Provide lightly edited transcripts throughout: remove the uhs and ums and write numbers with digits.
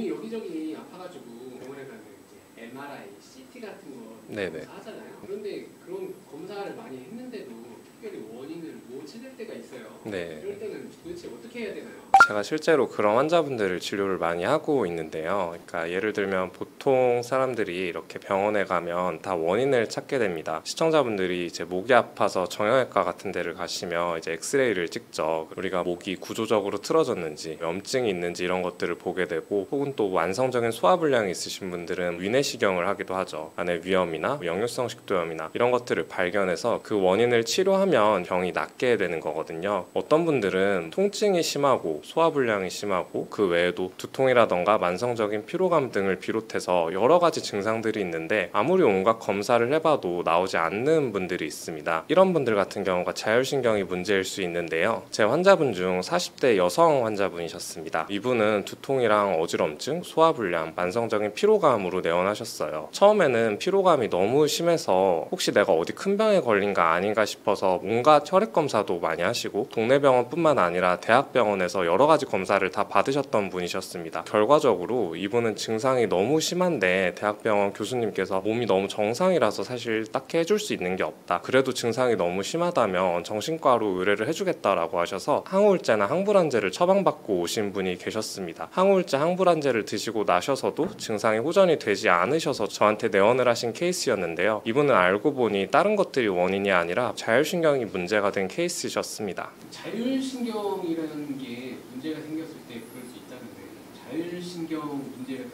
몸이 여기저기 아파가지고 병원에 가면 이제 MRI, CT 같은 거 네네. 검사하잖아요. 그런데 그런 검사를 많이 했는데도 특별히 원인을 못 찾을 때가 있어요. 네. 이럴 때는 도대체 어떻게 해야 되나요? 제가 실제로 그런 환자분들을 진료를 많이 하고 있는데요. 그러니까 예를 들면 보통 사람들이 이렇게 병원에 가면 다 원인을 찾게 됩니다. 시청자분들이 이제 목이 아파서 정형외과 같은 데를 가시면 이제 엑스레이를 찍죠. 우리가 목이 구조적으로 틀어졌는지, 염증이 있는지 이런 것들을 보게 되고, 혹은 또 완성적인 소화불량이 있으신 분들은 위내시경을 하기도 하죠. 안에 위염이나 역류성 식도염이나 이런 것들을 발견해서 그 원인을 치료하면 병이 낫게 되는 거거든요. 어떤 분들은 통증이 심하고 소화불량이 심하고 그 외에도 두통이라던가 만성적인 피로감 등을 비롯해서 여러 가지 증상들이 있는데 아무리 온갖 검사를 해봐도 나오지 않는 분들이 있습니다. 이런 분들 같은 경우가 자율신경이 문제일 수 있는데요. 제 환자분 중 40대 여성 환자분이셨습니다. 이분은 두통이랑 어지럼증, 소화불량, 만성적인 피로감으로 내원하셨어요. 처음에는 피로감이 너무 심해서 혹시 내가 어디 큰 병에 걸린가 아닌가 싶어서 온갖 혈액 검사도 많이 하시고 동네 병원뿐만 아니라 대학병원에서 여러 가지 검사를 다 받으셨던 분이셨습니다. 결과적으로 이분은 증상이 너무 심한데 대학병원 교수님께서 몸이 너무 정상이라서 사실 딱히 해줄 수 있는 게 없다. 그래도 증상이 너무 심하다면 정신과로 의뢰를 해주겠다라고 하셔서 항우울제나 항불안제를 처방받고 오신 분이 계셨습니다. 항우울제, 항불안제를 드시고 나셔서도 증상이 호전이 되지 않으셔서 저한테 내원을 하신 케이스였는데요. 이분은 알고 보니 다른 것들이 원인이 아니라 자율신경이 문제가 된 케이스셨습니다. 자율신경이라는 게 문제가 생겼을 때 그럴 수 있다는데 자율신경 문제가 되는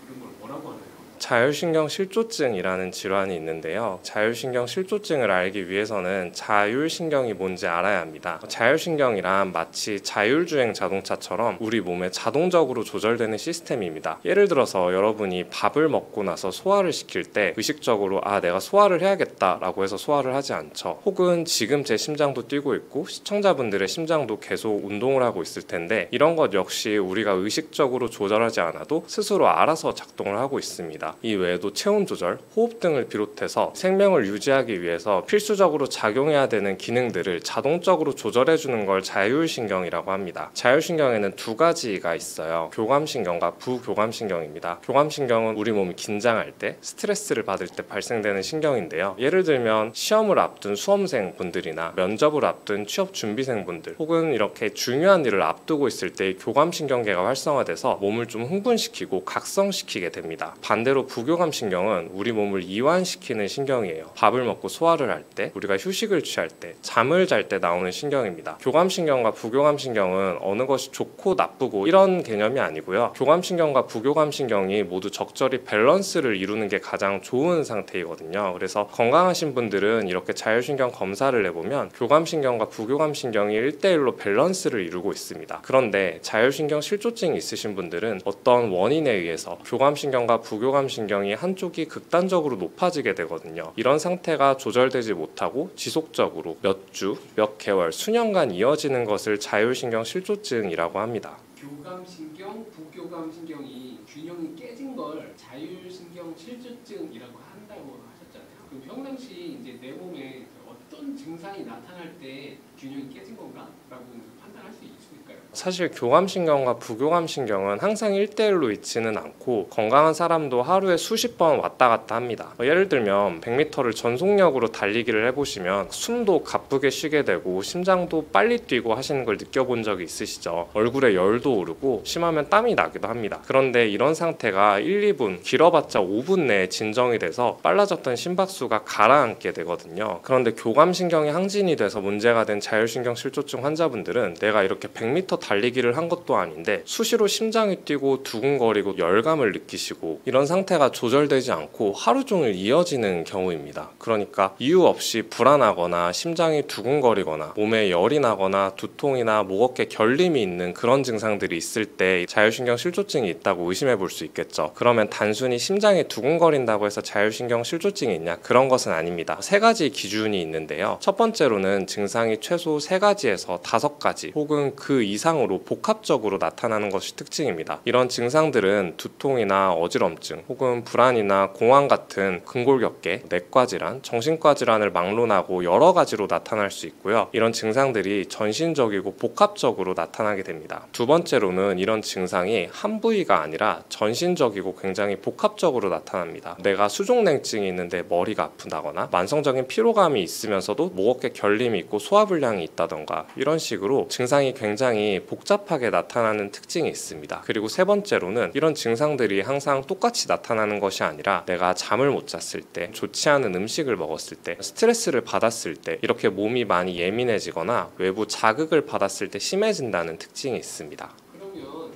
그런 걸 뭐라고 하나요? 자율신경 실조증이라는 질환이 있는데요. 자율신경 실조증을 알기 위해서는 자율신경이 뭔지 알아야 합니다. 자율신경이란 마치 자율주행 자동차처럼 우리 몸에 자동적으로 조절되는 시스템입니다. 예를 들어서 여러분이 밥을 먹고 나서 소화를 시킬 때 의식적으로 내가 소화를 해야겠다라고 해서 소화를 하지 않죠. 혹은 지금 제 심장도 뛰고 있고 시청자분들의 심장도 계속 운동을 하고 있을 텐데 이런 것 역시 우리가 의식적으로 조절하지 않아도 스스로 알아서 작동을 하고 있습니다. 이 외에도 체온 조절, 호흡 등을 비롯해서 생명을 유지하기 위해서 필수적으로 작용해야 되는 기능들을 자동적으로 조절해주는 걸 자율신경이라고 합니다. 자율신경에는 두 가지가 있어요. 교감신경과 부교감신경입니다. 교감신경은 우리 몸이 긴장할 때, 스트레스를 받을 때 발생되는 신경인데요. 예를 들면 시험을 앞둔 수험생 분들이나 면접을 앞둔 취업 준비생 분들 혹은 이렇게 중요한 일을 앞두고 있을 때 교감신경계가 활성화돼서 몸을 좀 흥분시키고 각성시키게 됩니다. 반대로 부교감신경은 우리 몸을 이완시키는 신경이에요. 밥을 먹고 소화를 할 때, 우리가 휴식을 취할 때, 잠을 잘 때 나오는 신경입니다. 교감신경과 부교감신경은 어느 것이 좋고 나쁘고 이런 개념이 아니고요. 교감신경과 부교감신경이 모두 적절히 밸런스를 이루는 게 가장 좋은 상태이거든요. 그래서 건강하신 분들은 이렇게 자율신경 검사를 해보면 교감신경과 부교감신경이 1대1로 밸런스를 이루고 있습니다. 그런데 자율신경 실조증이 있으신 분들은 어떤 원인에 의해서 교감신경과 부교감신경이 한쪽이 극단적으로 높아지게 되거든요. 이런 상태가 조절되지 못하고 지속적으로 몇 주, 몇 개월, 수년간 이어지는 것을 자율신경 실조증이라고 합니다. 교감신경, 부교감신경이 균형이 깨진 걸 자율신경 실조증이라고 한다고 하셨잖아요. 그럼 평상시 이제 내 몸에 어떤 증상이 나타날 때 균형이 깨진 건가라고 판단할 수 있을까요? 사실 교감신경과 부교감신경은 항상 1대1로 있지는 않고 건강한 사람도 하루에 수십 번 왔다 갔다 합니다. 예를 들면 100m를 전속력으로 달리기를 해보시면 숨도 가쁘게 쉬게 되고 심장도 빨리 뛰고 하시는 걸 느껴본 적이 있으시죠. 얼굴에 열도 오르고 심하면 땀이 나기도 합니다. 그런데 이런 상태가 1, 2분, 길어봤자 5분 내에 진정이 돼서 빨라졌던 심박수가 가라앉게 되거든요. 그런데 교감신경이 항진이 돼서 문제가 된 자율신경 실조증 환자분들은 내가 이렇게 100m 달리기를 한 것도 아닌데 수시로 심장이 뛰고 두근거리고 열감을 느끼시고 이런 상태가 조절되지 않고 하루 종일 이어지는 경우입니다. 그러니까 이유 없이 불안하거나 심장이 두근거리거나 몸에 열이 나거나 두통이나 목 어깨 결림이 있는 그런 증상들이 있을 때 자율신경 실조증이 있다고 의심해 볼 수 있겠죠. 그러면 단순히 심장이 두근거린다고 해서 자율신경 실조증이 있냐? 그런 것은 아닙니다. 세 가지 기준이 있는데요. 첫 번째로는 증상이 최소 최소 3가지에서 5가지 혹은 그 이상으로 복합적으로 나타나는 것이 특징입니다. 이런 증상들은 두통이나 어지럼증 혹은 불안이나 공황 같은 근골격계, 내과 질환, 정신과 질환을 막론하고 여러 가지로 나타날 수 있고요. 이런 증상들이 전신적이고 복합적으로 나타나게 됩니다. 두 번째로는 이런 증상이 한 부위가 아니라 전신적이고 굉장히 복합적으로 나타납니다. 내가 수족냉증이 있는데 머리가 아프다거나 만성적인 피로감이 있으면서도 목 어깨 결림이 있고 소화불량이 있다던가 이런 식으로 증상이 굉장히 복잡하게 나타나는 특징이 있습니다. 그리고 세 번째로는 이런 증상들이 항상 똑같이 나타나는 것이 아니라 내가 잠을 못 잤을 때, 좋지 않은 음식을 먹었을 때, 스트레스를 받았을 때 이렇게 몸이 많이 예민해지거나 외부 자극을 받았을 때 심해진다는 특징이 있습니다. 그러면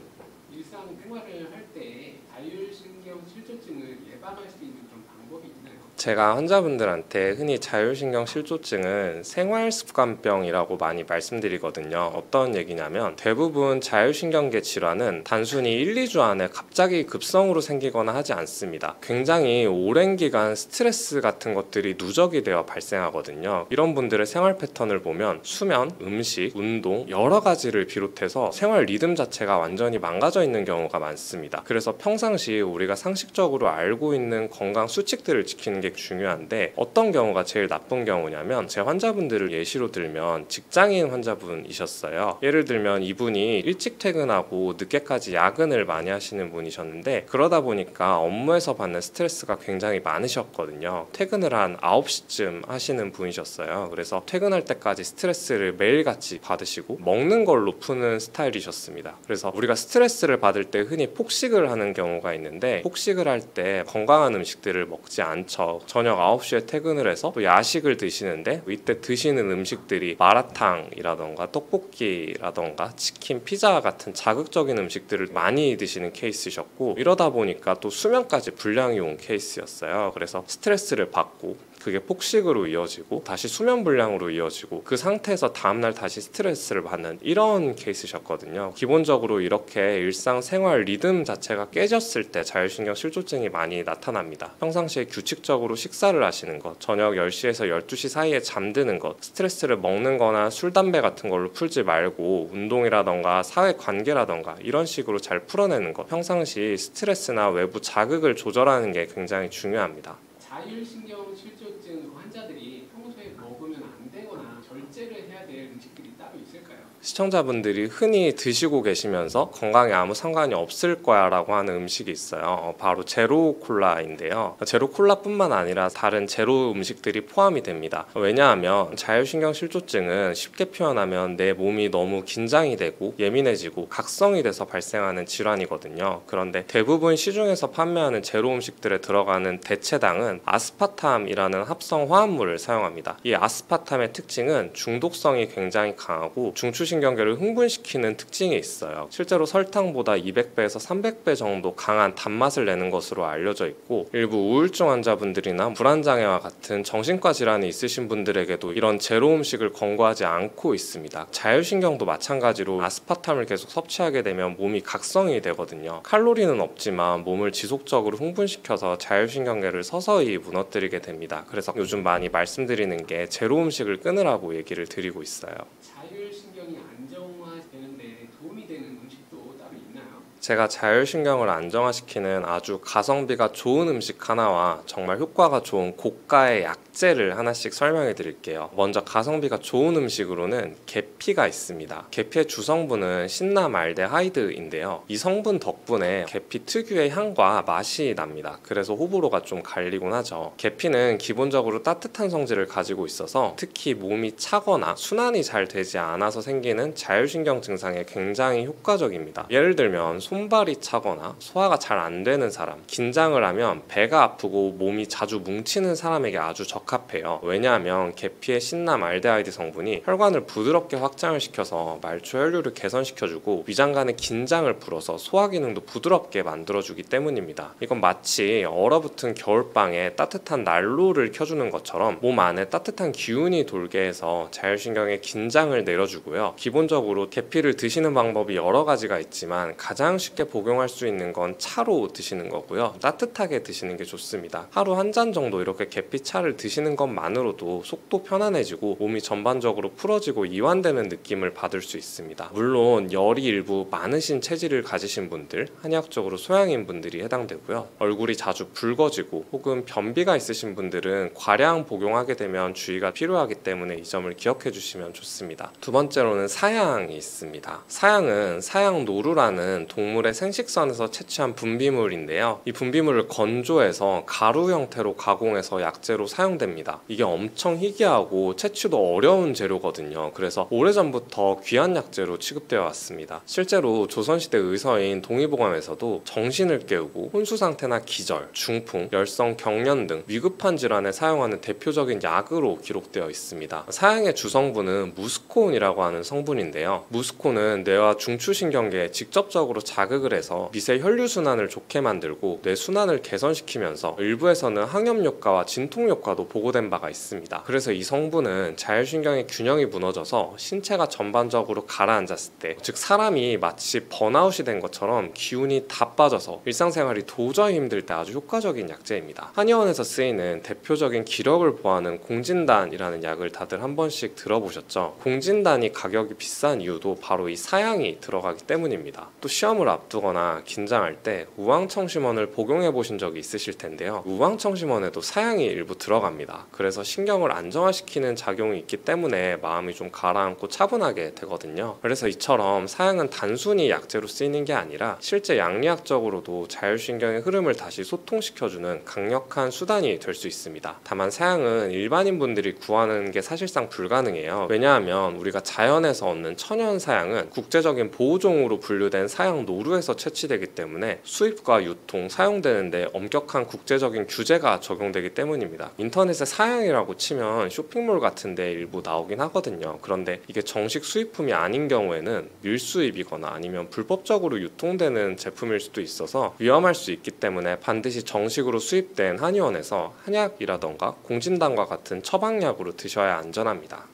일상생활을 할 때 자율신경 실조증을 예방할 수 있는 그런 방법이 있나요? 제가 환자분들한테 흔히 자율신경 실조증은 생활습관병이라고 많이 말씀드리거든요. 어떤 얘기냐면 대부분 자율신경계 질환은 단순히 1, 2주 안에 갑자기 급성으로 생기거나 하지 않습니다. 굉장히 오랜 기간 스트레스 같은 것들이 누적이 되어 발생하거든요. 이런 분들의 생활 패턴을 보면 수면, 음식, 운동 여러 가지를 비롯해서 생활 리듬 자체가 완전히 망가져 있는 경우가 많습니다. 그래서 평상시 우리가 상식적으로 알고 있는 건강 수칙들을 지키는 게 중요한데 어떤 경우가 제일 나쁜 경우냐면 제 환자분들을 예시로 들면 직장인 환자분이셨어요. 예를 들면 이분이 일찍 퇴근하고 늦게까지 야근을 많이 하시는 분이셨는데 그러다 보니까 업무에서 받는 스트레스가 굉장히 많으셨거든요. 퇴근을 한 9시쯤 하시는 분이셨어요. 그래서 퇴근할 때까지 스트레스를 매일같이 받으시고 먹는 걸로 푸는 스타일이셨습니다. 그래서 우리가 스트레스를 받을 때 흔히 폭식을 하는 경우가 있는데 폭식을 할 때 건강한 음식들을 먹지 않죠. 저녁 9시에 퇴근을 해서 또 야식을 드시는데 이때 드시는 음식들이 마라탕이라던가 떡볶이라던가 치킨, 피자 같은 자극적인 음식들을 많이 드시는 케이스셨고 이러다 보니까 또 수면까지 불량이 온 케이스였어요. 그래서 스트레스를 받고 그게 폭식으로 이어지고 다시 수면 불량으로 이어지고 그 상태에서 다음날 다시 스트레스를 받는 이런 케이스셨거든요. 기본적으로 이렇게 일상생활 리듬 자체가 깨졌을 때 자율신경 실조증이 많이 나타납니다. 평상시에 규칙적으로 식사를 하시는 것, 저녁 10시에서 12시 사이에 잠드는 것, 스트레스를 먹는 거나 술, 담배 같은 걸로 풀지 말고 운동이라던가 사회관계라던가 이런 식으로 잘 풀어내는 것, 평상시 스트레스나 외부 자극을 조절하는 게 굉장히 중요합니다. 자율신경 실조증 환자들이 평소에 먹으면 안 되거나 절제를 해야 될 음식들이 따로 있을까요? 시청자분들이 흔히 드시고 계시면서 건강에 아무 상관이 없을 거야 라고 하는 음식이 있어요. 바로 제로 콜라인데요. 제로 콜라뿐만 아니라 다른 제로 음식들이 포함이 됩니다. 왜냐하면 자율신경 실조증은 쉽게 표현하면 내 몸이 너무 긴장이 되고 예민해지고 각성이 돼서 발생하는 질환이거든요. 그런데 대부분 시중에서 판매하는 제로 음식들에 들어가는 대체당은 아스파탐이라는 합성 화합물을 사용합니다. 이 아스파탐의 특징은 중독성이 굉장히 강하고 중추신경계를 흥분시키는 특징이 있어요. 실제로 설탕보다 200배에서 300배 정도 강한 단맛을 내는 것으로 알려져 있고 일부 우울증 환자분들이나 불안장애와 같은 정신과 질환이 있으신 분들에게도 이런 제로 음식을 권고하지 않고 있습니다. 자율신경도 마찬가지로 아스파탐을 계속 섭취하게 되면 몸이 각성이 되거든요. 칼로리는 없지만 몸을 지속적으로 흥분시켜서 자율신경계를 서서히 무너뜨리게 됩니다. 그래서 요즘 많이 말씀드리는 게 제로 음식을 끊으라고 얘기를 드리고 있어요. 자율신경이 안정화되는데 도움이 되는 음식도 따로 있나요? 제가 자율신경을 안정화시키는 아주 가성비가 좋은 음식 하나와 정말 효과가 좋은 고가의 약재를 하나씩 설명해 드릴게요. 먼저 가성비가 좋은 음식으로는 계피가 있습니다. 계피의 주성분은 신나말데하이드인데요. 이 성분 덕분에 계피 특유의 향과 맛이 납니다. 그래서 호불호가 좀 갈리곤 하죠. 계피는 기본적으로 따뜻한 성질을 가지고 있어서 특히 몸이 차거나 순환이 잘 되지 않아서 생기는 자율신경 증상에 굉장히 효과적입니다. 예를 들면 손발이 차거나 소화가 잘 안 되는 사람, 긴장을 하면 배가 아프고 몸이 자주 뭉치는 사람에게 아주 적합해요. 왜냐하면 계피의 신나말데하이드 성분이 혈관을 부드럽게 확장을 시켜서 말초 혈류를 개선시켜주고 위장관의 긴장을 풀어서 소화 기능도 부드럽게 만들어주기 때문입니다. 이건 마치 얼어붙은 겨울방에 따뜻한 난로를 켜주는 것처럼 몸 안에 따뜻한 기운이 돌게 해서 자율신경의 긴장을 내려주고요. 기본적으로 계피를 드시는 방법이 여러 가지가 있지만 가장 쉽게 복용할 수 있는 건 차로 드시는 거고요. 따뜻하게 드시는 게 좋습니다. 하루 한 잔 정도 이렇게 계피차를 드시는 것만으로도 속도 편안해지고 몸이 전반적으로 풀어지고 이완되는 느낌을 받을 수 있습니다. 물론 열이 일부 많으신 체질을 가지신 분들, 한의학적으로 소양인 분들이 해당되고요. 얼굴이 자주 붉어지고 혹은 변비가 있으신 분들은 과량 복용하게 되면 주의가 필요하기 때문에 이 점을 기억해 주시면 좋습니다. 두 번째로는 사양이 있습니다. 사양은 사양노루라는 동물의 생식선에서 채취한 분비물인데요. 이 분비물을 건조해서 가루 형태로 가공해서 약재로 사용됩니다. 이게 엄청 희귀하고 채취도 어려운 재료거든요. 그래서 오래전부터 귀한 약재로 취급되어 왔습니다. 실제로 조선시대 의서인 동의보감에서도 정신을 깨우고 혼수 상태나 기절, 중풍, 열성, 경련 등 위급한 질환에 사용하는 대표적인 약으로 기록되어 있습니다. 사양의 주성분은 무스코온이라고 하는 성분인데요. 무스코는 뇌와 중추신경계에 직접적으로 자극을 해서 미세 혈류순환을 좋게 만들고 뇌 순환을 개선시키면서 일부에서는 항염 효과와 진통 효과도 보고된 바가 있습니다. 그래서 이 성분은 자율신경의 균형이 무너져서 신체가 전반적으로 가라앉았을 때, 즉 사람이 마치 번아웃이 된 것처럼 기운이 다 빠져서 일상생활이 도저히 힘들 때 아주 효과적인 약재입니다. 한의원에서 쓰이는 대표적인 기력을 보하는 공진단이라는 약을 다들 한 번씩 들어보셨죠? 공진단이 가격이 비싼 이유도 바로 이 사양이 들어가기 때문입니다. 또 시험을 앞두거나 긴장할 때 우황청심원을 복용해 보신 적이 있으실 텐데요. 우황청심원에도 사양이 일부 들어갑니다. 그래서 신경을 안정화시키는 작용이 있기 때문에 마음이 좀 가라앉고 차분하게 되거든요. 그래서 이처럼 사양은 단순히 약재로 쓰이는 게 아니라 실제 양리학적으로도 자율신경의 흐름을 다시 소통시켜주는 강력한 수단이 될 수 있습니다. 다만 사양은 일반인 분들이 구하는 게 사실상 불가능해요. 왜냐하면 우리가 자연에서 얻는 천연 사양은 국제적인 보호종으로 분류된 사양 노루에서 채취되기 때문에 수입과 유통, 사용되는데 엄격한 국제적인 규제가 적용되기 때문입니다. 인터넷에 사양이라고 치면 쇼핑몰 같은 데 일부 나오긴 하거든요. 그런데 이게 정식 수입품이 아닌 경우에는 밀수입이거나 아니면 불법적으로 유통되는 제품일 수도 있어서 위험할 수 있기 때문에 반드시 정식으로 수입된 한의원에서 한약이라던가 공진단과 같은 처방약으로 드셔야 안전합니다.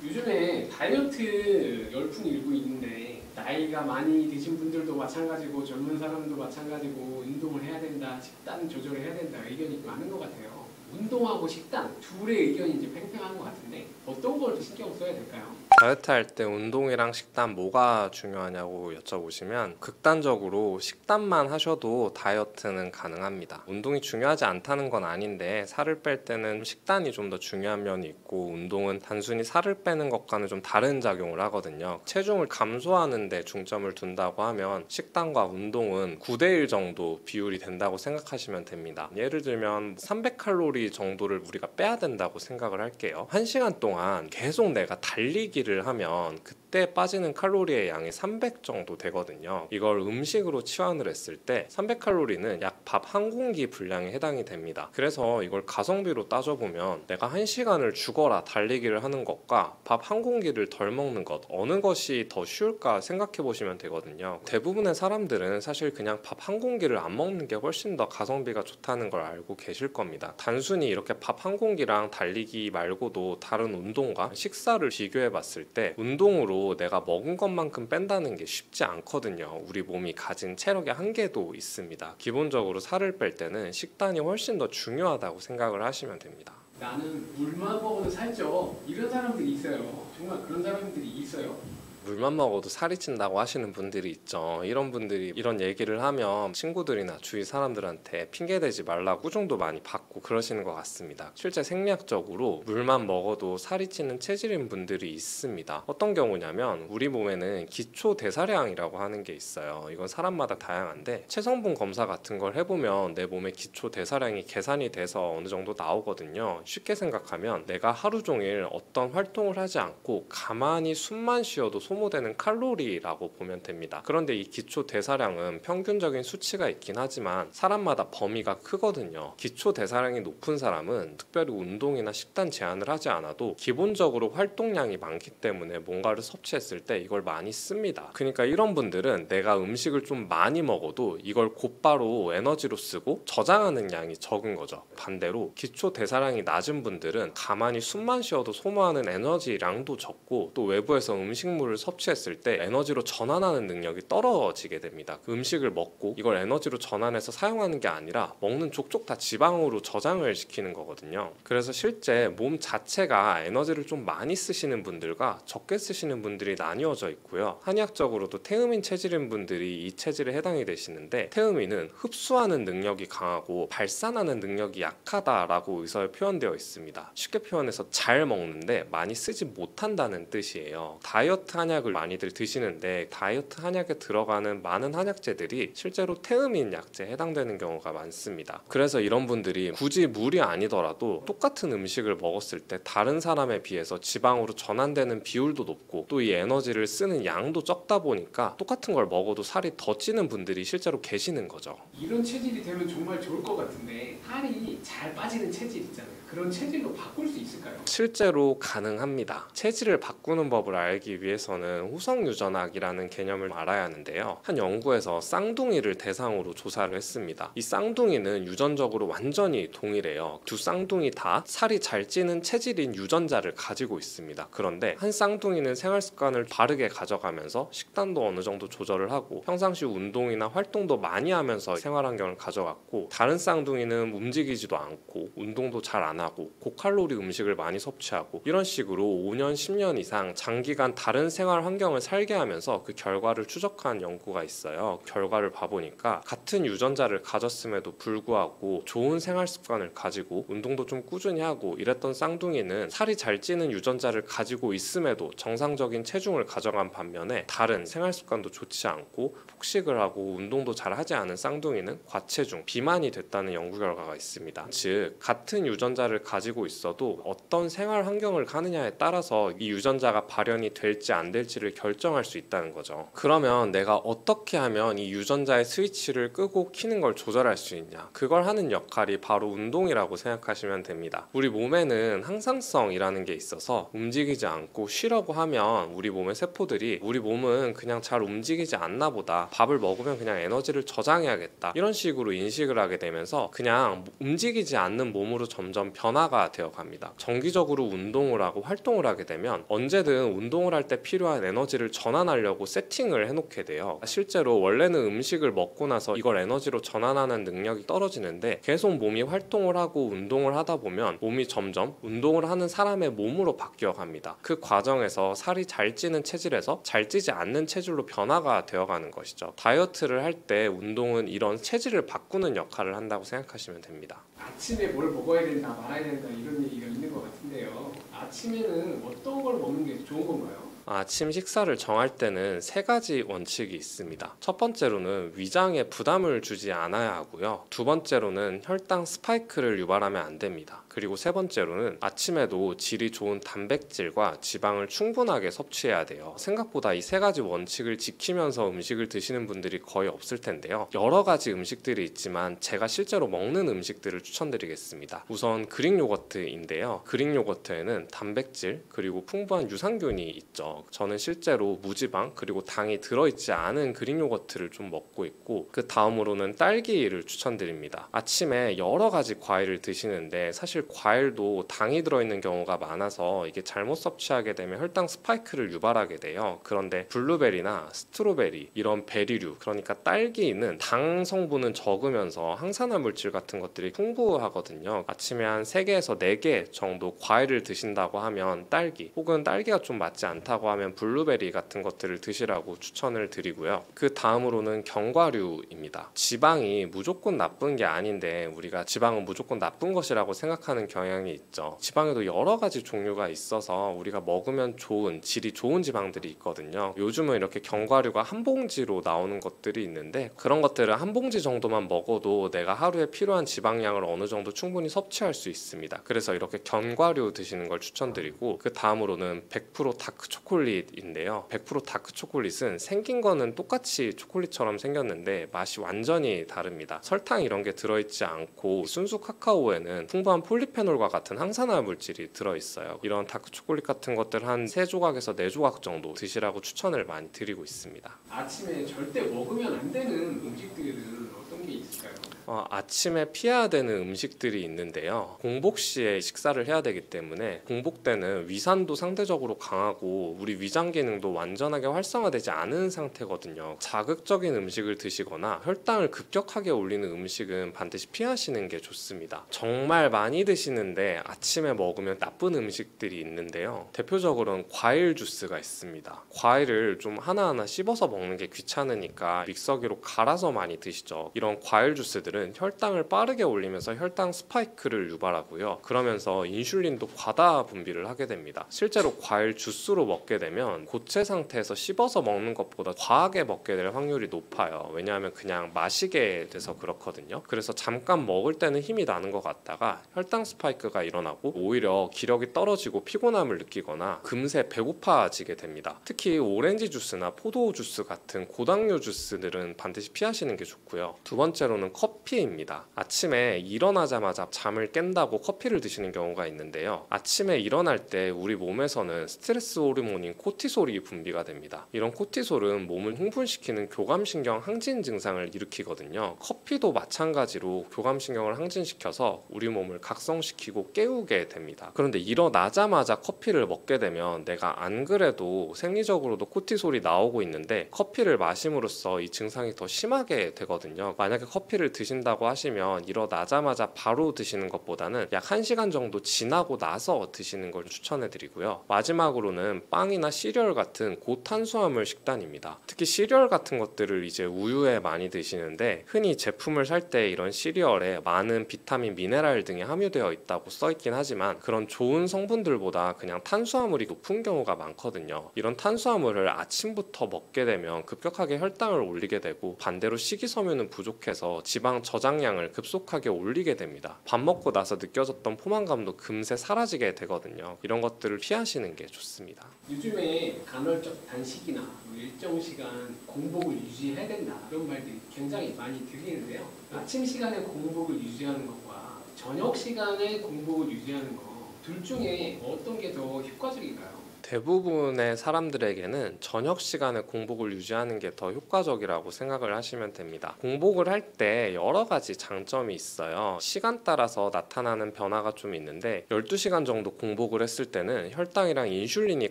요즘에 다이어트 열풍이 일고 있는데 나이가 많이 드신 분들도 마찬가지고 젊은 사람도 마찬가지고 운동을 해야 된다, 식단 조절을 해야 된다 의견이 많은 것 같아요. 운동하고 식단 둘의 의견이 이제 팽팽한 것 같은데 어떤 걸 신경 써야 될까요? 다이어트 할 때 운동이랑 식단 뭐가 중요하냐고 여쭤보시면 극단적으로 식단만 하셔도 다이어트는 가능합니다. 운동이 중요하지 않다는 건 아닌데 살을 뺄 때는 식단이 좀 더 중요한 면이 있고 운동은 단순히 살을 빼는 것과는 좀 다른 작용을 하거든요. 체중을 감소하는 데 중점을 둔다고 하면 식단과 운동은 9대1 정도 비율이 된다고 생각하시면 됩니다. 예를 들면 300칼로리 정도를 우리가 빼야 된다고 생각을 할게요. 1시간 동안 계속 내가 달리기를 하면 그때 빠지는 칼로리의 양이 300 정도 되거든요. 이걸 음식으로 치환을 했을 때 300칼로리는 약 밥 한 공기 분량에 해당이 됩니다. 그래서 이걸 가성비로 따져보면 내가 1시간을 죽어라 달리기를 하는 것과 밥 한 공기를 덜 먹는 것 어느 것이 더 쉬울까 생각해 보시면 되거든요. 대부분의 사람들은 사실 그냥 밥 한 공기를 안 먹는 게 훨씬 더 가성비가 좋다는 걸 알고 계실 겁니다. 단순히 이렇게 밥 한 공기랑 달리기 말고도 다른 운동과 식사를 비교해 봤을 때 운동으로 내가 먹은 것만큼 뺀다는 게 쉽지 않거든요. 우리 몸이 가진 체력의 한계도 있습니다. 기본적으로 살을 뺄 때는 식단이 훨씬 더 중요하다고 생각을 하시면 됩니다. 나는 물만 먹어도 살쪄 이런 사람들이 있어요. 정말 그런 사람들이 있어요? 물만 먹어도 살이 찐다고 하시는 분들이 있죠. 이런 분들이 이런 얘기를 하면 친구들이나 주위 사람들한테 핑계대지 말라고 꾸중도 많이 받고 그러시는 것 같습니다. 실제 생리학적으로 물만 먹어도 살이 찌는 체질인 분들이 있습니다. 어떤 경우냐면 우리 몸에는 기초 대사량이라고 하는 게 있어요. 이건 사람마다 다양한데 체성분 검사 같은 걸 해보면 내 몸의 기초 대사량이 계산이 돼서 어느 정도 나오거든요. 쉽게 생각하면 내가 하루 종일 어떤 활동을 하지 않고 가만히 숨만 쉬어도 소모되는 칼로리라고 보면 됩니다. 그런데 이 기초 대사량은 평균적인 수치가 있긴 하지만 사람마다 범위가 크거든요. 기초 대사량이 높은 사람은 특별히 운동이나 식단 제한을 하지 않아도 기본적으로 활동량이 많기 때문에 뭔가를 섭취했을 때 이걸 많이 씁니다. 그러니까 이런 분들은 내가 음식을 좀 많이 먹어도 이걸 곧바로 에너지로 쓰고 저장하는 양이 적은 거죠. 반대로 기초 대사량이 낮은 분들은 가만히 숨만 쉬어도 소모하는 에너지량도 적고 또 외부에서 음식물을 섭취했을 때 에너지로 전환하는 능력이 떨어지게 됩니다. 그 음식을 먹고 이걸 에너지로 전환해서 사용하는 게 아니라 먹는 족족 다 지방으로 저장을 시키는 거거든요. 그래서 실제 몸 자체가 에너지를 좀 많이 쓰시는 분들과 적게 쓰시는 분들이 나뉘어져 있고요. 한의학적으로도 태음인 체질인 분들이 이 체질에 해당이 되시는데, 태음인은 흡수하는 능력이 강하고 발산하는 능력이 약하다라고 의사에 표현되어 있습니다. 쉽게 표현해서 잘 먹는데 많이 쓰지 못한다는 뜻이에요. 다이어트 한약을 많이들 드시는데 다이어트 한약에 들어가는 많은 한약재들이 실제로 태음인 약재에 해당되는 경우가 많습니다. 그래서 이런 분들이 굳이 물이 아니더라도 똑같은 음식을 먹었을 때 다른 사람에 비해서 지방으로 전환되는 비율도 높고 또 이 에너지를 쓰는 양도 적다 보니까 똑같은 걸 먹어도 살이 더 찌는 분들이 실제로 계시는 거죠. 이런 체질이 되면 정말 좋을 것 같은데, 살이 잘 빠지는 체질 있잖아요. 그런 체질로 바꿀 수 있을까요? 실제로 가능합니다. 체질을 바꾸는 법을 알기 위해서는 후성유전학이라는 개념을 알아야 하는데요. 한 연구에서 쌍둥이를 대상으로 조사를 했습니다. 이 쌍둥이는 유전적으로 완전히 동일해요. 두 쌍둥이 다 살이 잘 찌는 체질인 유전자를 가지고 있습니다. 그런데 한 쌍둥이는 생활 습관을 바르게 가져가면서 식단도 어느 정도 조절을 하고 평상시 운동이나 활동도 많이 하면서 생활 환경을 가져갔고, 다른 쌍둥이는 움직이지도 않고 운동도 잘 안 하고 고칼로리 음식을 많이 섭취하고, 이런 식으로 5년, 10년 이상 장기간 다른 생활 환경을 살게 하면서 그 결과를 추적한 연구가 있어요. 결과를 봐보니까 같은 유전자를 가졌음에도 불구하고 좋은 생활 습관을 가지고 운동도 좀 꾸준히 하고 이랬던 쌍둥이는 살이 잘 찌는 유전자를 가지고 있음에도 정상적인 체중을 가져간 반면에, 다른 생활 습관도 좋지 않고 폭식을 하고 운동도 잘 하지 않은 쌍둥이는 과체중, 비만이 됐다는 연구 결과가 있습니다. 즉, 같은 유전자를 가지고 있어도 어떤 생활 환경을 가느냐에 따라서 이 유전자가 발현이 될지 안 될지를 결정할 수 있다는 거죠. 그러면 내가 어떻게 하면 이 유전자의 스위치를 끄고 켜는 걸 조절할 수 있냐? 그걸 하는 역할이 바로 운동이라고 생각하시면 됩니다. 우리 몸에는 항상성이라는 게 있어서 움직이지 않고 쉬려고 하면 우리 몸의 세포들이 우리 몸은 그냥 잘 움직이지 않나 보다, 밥을 먹으면 그냥 에너지를 저장해야겠다, 이런 식으로 인식을 하게 되면서 그냥 움직이지 않는 몸으로 점점 변화가 되어 갑니다. 정기적으로 운동을 하고 활동을 하게 되면 언제든 운동을 할 때 필요한 에너지를 전환하려고 세팅을 해놓게 돼요. 실제로 원래는 음식을 먹고 나서 이걸 에너지로 전환하는 능력이 떨어지는데, 계속 몸이 활동을 하고 운동을 하다 보면 몸이 점점 운동을 하는 사람의 몸으로 바뀌어 갑니다. 그 과정에서 살이 잘 찌는 체질에서 잘 찌지 않는 체질로 변화가 되어가는 것이죠. 다이어트를 할 때 운동은 이런 체질을 바꾸는 역할을 한다고 생각하시면 됩니다. 아침에 뭘 먹어야 된다, 말아야 된다, 이런 얘기가 있는 것 같은데요. 아침에는 어떤 걸 먹는 게 좋은 건가요? 아침 식사를 정할 때는 세 가지 원칙이 있습니다. 첫 번째로는 위장에 부담을 주지 않아야 하고요. 두 번째로는 혈당 스파이크를 유발하면 안 됩니다. 그리고 세 번째로는 아침에도 질이 좋은 단백질과 지방을 충분하게 섭취해야 돼요. 생각보다 이 세 가지 원칙을 지키면서 음식을 드시는 분들이 거의 없을 텐데요. 여러 가지 음식들이 있지만 제가 실제로 먹는 음식들을 추천드리겠습니다. 우선 그릭 요거트인데요. 그릭 요거트에는 단백질 그리고 풍부한 유산균이 있죠. 저는 실제로 무지방 그리고 당이 들어있지 않은 그릭 요거트를 좀 먹고 있고, 그 다음으로는 딸기를 추천드립니다. 아침에 여러 가지 과일을 드시는데 사실 과일도 당이 들어있는 경우가 많아서 이게 잘못 섭취하게 되면 혈당 스파이크를 유발하게 돼요. 그런데 블루베리나 스트로베리, 이런 베리류, 그러니까 딸기는 당 성분은 적으면서 항산화 물질 같은 것들이 풍부하거든요. 아침에 한 3개에서 4개 정도 과일을 드신다고 하면 딸기, 혹은 딸기가 좀 맞지 않다고 하면 블루베리 같은 것들을 드시라고 추천을 드리고요. 그 다음으로는 견과류입니다. 지방이 무조건 나쁜 게 아닌데 우리가 지방은 무조건 나쁜 것이라고 생각하는 경향이 있죠. 지방에도 여러 가지 종류가 있어서 우리가 먹으면 좋은, 질이 좋은 지방들이 있거든요. 요즘은 이렇게 견과류가 한 봉지로 나오는 것들이 있는데, 그런 것들은 한 봉지 정도만 먹어도 내가 하루에 필요한 지방량을 어느 정도 충분히 섭취할 수 있습니다. 그래서 이렇게 견과류 드시는 걸 추천드리고, 그 다음으로는 100% 다크 초콜릿인데요. 100% 다크 초콜릿은 생긴 거는 똑같이 초콜릿처럼 생겼는데 맛이 완전히 다릅니다. 설탕 이런 게 들어있지 않고 순수 카카오에는 풍부한 폴리페놀과 같은 항산화 물질이 들어있어요. 이런 다크 초콜릿 같은 것들 한 3조각에서 4조각 정도 드시라고 추천을 많이 드리고 있습니다. 아침에 절대 먹으면 안 되는 음식들은 어떤 게 있을까요? 아침에 피해야 되는 음식들이 있는데요. 공복 시에 식사를 해야 되기 때문에 공복 때는 위산도 상대적으로 강하고 우리 위장 기능도 완전하게 활성화되지 않은 상태거든요. 자극적인 음식을 드시거나 혈당을 급격하게 올리는 음식은 반드시 피하시는 게 좋습니다. 정말 많이 드시는데 아침에 먹으면 나쁜 음식들이 있는데요. 대표적으로는 과일 주스가 있습니다. 과일을 좀 하나하나 씹어서 먹는 게 귀찮으니까 믹서기로 갈아서 많이 드시죠. 이런 과일 주스들은 혈당을 빠르게 올리면서 혈당 스파이크를 유발하고요. 그러면서 인슐린도 과다 분비를 하게 됩니다. 실제로 과일 주스로 먹게 되면 고체 상태에서 씹어서 먹는 것보다 과하게 먹게 될 확률이 높아요. 왜냐하면 그냥 마시게 돼서 그렇거든요. 그래서 잠깐 먹을 때는 힘이 나는 것 같다가 혈당 스파이크가 일어나고 오히려 기력이 떨어지고 피곤함을 느끼거나 금세 배고파지게 됩니다. 특히 오렌지 주스나 포도 주스 같은 고당류 주스들은 반드시 피하시는 게 좋고요. 두 번째로는 커피입니다. 아침에 일어나자마자 잠을 깬다고 커피를 드시는 경우가 있는데요. 아침에 일어날 때 우리 몸에서는 스트레스 호르몬인 코티솔이 분비가 됩니다. 이런 코티솔은 몸을 흥분시키는 교감신경 항진 증상을 일으키거든요. 커피도 마찬가지로 교감신경을 항진시켜서 우리 몸을 각성시키고 깨우게 됩니다. 그런데 일어나자마자 커피를 먹게 되면 내가 안 그래도 생리적으로도 코티솔이 나오고 있는데 커피를 마심으로써 이 증상이 더 심하게 되거든요. 만약에 커피를 드신다고 하시면 일어나자마자 바로 드시는 것보다는 약 1시간 정도 지나고 나서 드시는 걸 추천해 드리고요. 마지막으로는 빵이나 시리얼 같은 고탄수화물 식단입니다. 특히 시리얼 같은 것들을 이제 우유에 많이 드시는데 흔히 제품을 살 때 이런 시리얼에 많은 비타민, 미네랄 등이 함유되어 있다고 써 있긴 하지만 그런 좋은 성분들보다 그냥 탄수화물이 높은 경우가 많거든요. 이런 탄수화물을 아침부터 먹게 되면 급격하게 혈당을 올리게 되고 반대로 식이섬유는 부족해서 지방 저장량을 급속하게 올리게 됩니다. 밥 먹고 나서 느껴졌던 포만감도 금세 사라지게 되거든요. 이런 것들을 피하시는 게 좋습니다. 요즘에 간헐적 단식이나 일정 시간 공복을 유지해야 된다 이런 말들이 굉장히 많이 들리는데요. 아침 시간에 공복을 유지하는 것과 저녁 시간에 공복을 유지하는 것 둘 중에 어떤 게 더 효과적일까요? 대부분의 사람들에게는 저녁 시간에 공복을 유지하는 게 더 효과적이라고 생각을 하시면 됩니다. 공복을 할 때 여러 가지 장점이 있어요. 시간 따라서 나타나는 변화가 좀 있는데 12시간 정도 공복을 했을 때는 혈당이랑 인슐린이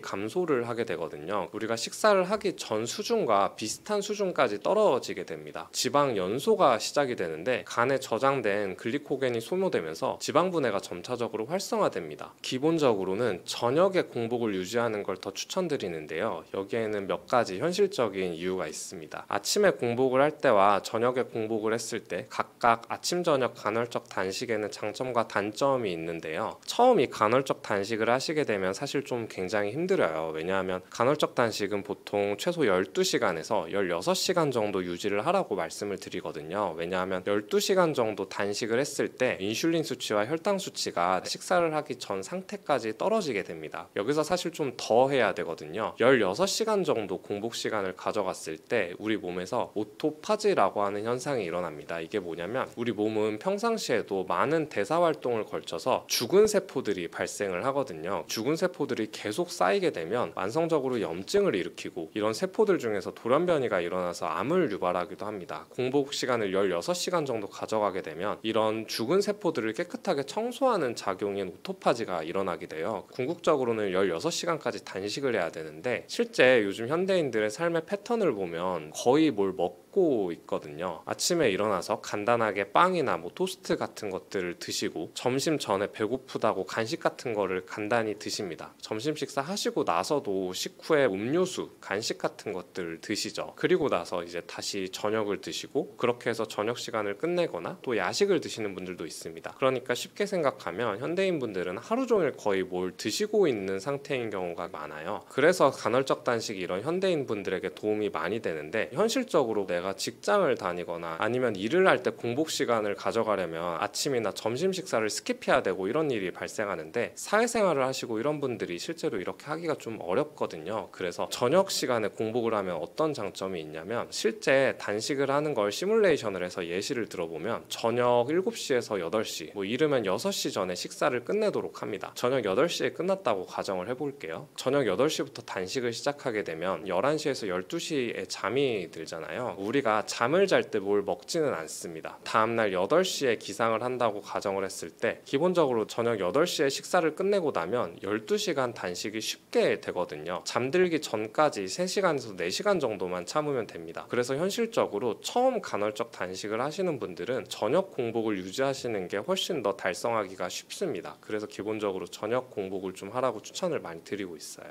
감소를 하게 되거든요. 우리가 식사를 하기 전 수준과 비슷한 수준까지 떨어지게 됩니다. 지방 연소가 시작이 되는데 간에 저장된 글리코겐이 소모되면서 지방 분해가 점차적으로 활성화됩니다. 기본적으로는 저녁에 공복을 유지하는 걸 더 추천드리는데요. 여기에는 몇 가지 현실적인 이유가 있습니다. 아침에 공복을 할 때와 저녁에 공복을 했을 때 각각 아침 저녁 간헐적 단식에는 장점과 단점이 있는데요. 처음 이 간헐적 단식을 하시게 되면 사실 좀 굉장히 힘들어요. 왜냐하면 간헐적 단식은 보통 최소 12시간에서 16시간 정도 유지를 하라고 말씀을 드리거든요. 왜냐하면 12시간 정도 단식을 했을 때 인슐린 수치와 혈당 수치가 식사를 하기 전 상태까지 떨어지게 됩니다. 여기서 사실 좀 더 해야 되거든요. 16시간 정도 공복 시간을 가져갔을 때 우리 몸에서 오토파지라고 하는 현상이 일어납니다. 이게 뭐냐면 우리 몸은 평상시에도 많은 대사 활동을 걸쳐서 죽은 세포들이 발생을 하거든요. 죽은 세포들이 계속 쌓이게 되면 만성적으로 염증을 일으키고 이런 세포들 중에서 돌연변이가 일어나서 암을 유발하기도 합니다. 공복 시간을 16시간 정도 가져가게 되면 이런 죽은 세포들을 깨끗하게 청소하는 작용인 오토파지가 일어나게 돼요. 궁극적으로는 16시간까지 단식을 해야 되는데 실제 요즘 현대인들의 삶의 패턴을 보면 거의 뭘 먹고 있거든요. 아침에 일어나서 간단하게 빵이나 토스트 같은 것들을 드시고 점심 전에 배고프다고 간식 같은 거를 간단히 드십니다. 점심 식사 하시고 나서도 식후에 음료수, 간식 같은 것들을 드시죠. 그리고 나서 이제 다시 저녁을 드시고 그렇게 해서 저녁 시간을 끝내거나 또 야식을 드시는 분들도 있습니다. 그러니까 쉽게 생각하면 현대인분들은 하루 종일 거의 뭘 드시고 있는 상태인 경우가 많아요. 그래서 간헐적 단식이 이런 현대인분들에게 도움이 많이 되는데 현실적으로 내가 직장을 다니거나 아니면 일을 할 때 공복 시간을 가져가려면 아침이나 점심 식사를 스킵해야 되고 이런 일이 발생하는데 사회생활을 하시고 이런 분들이 실제로 이렇게 하기가 좀 어렵거든요. 그래서 저녁 시간에 공복을 하면 어떤 장점이 있냐면 실제 단식을 하는 걸 시뮬레이션을 해서 예시를 들어보면 저녁 7시에서 8시 이르면 6시 전에 식사를 끝내도록 합니다. 저녁 8시에 끝났다고 가정을 해볼게요. 저녁 8시부터 단식을 시작하게 되면 11시에서 12시에 잠이 들잖아요. 우리 우리가 잠을 잘 때 뭘 먹지는 않습니다. 다음날 8시에 기상을 한다고 가정을 했을 때 기본적으로 저녁 8시에 식사를 끝내고 나면 12시간 단식이 쉽게 되거든요. 잠들기 전까지 3시간에서 4시간 정도만 참으면 됩니다. 그래서 현실적으로 처음 간헐적 단식을 하시는 분들은 저녁 공복을 유지하시는 게 훨씬 더 달성하기가 쉽습니다. 그래서 기본적으로 저녁 공복을 좀 하라고 추천을 많이 드리고 있어요.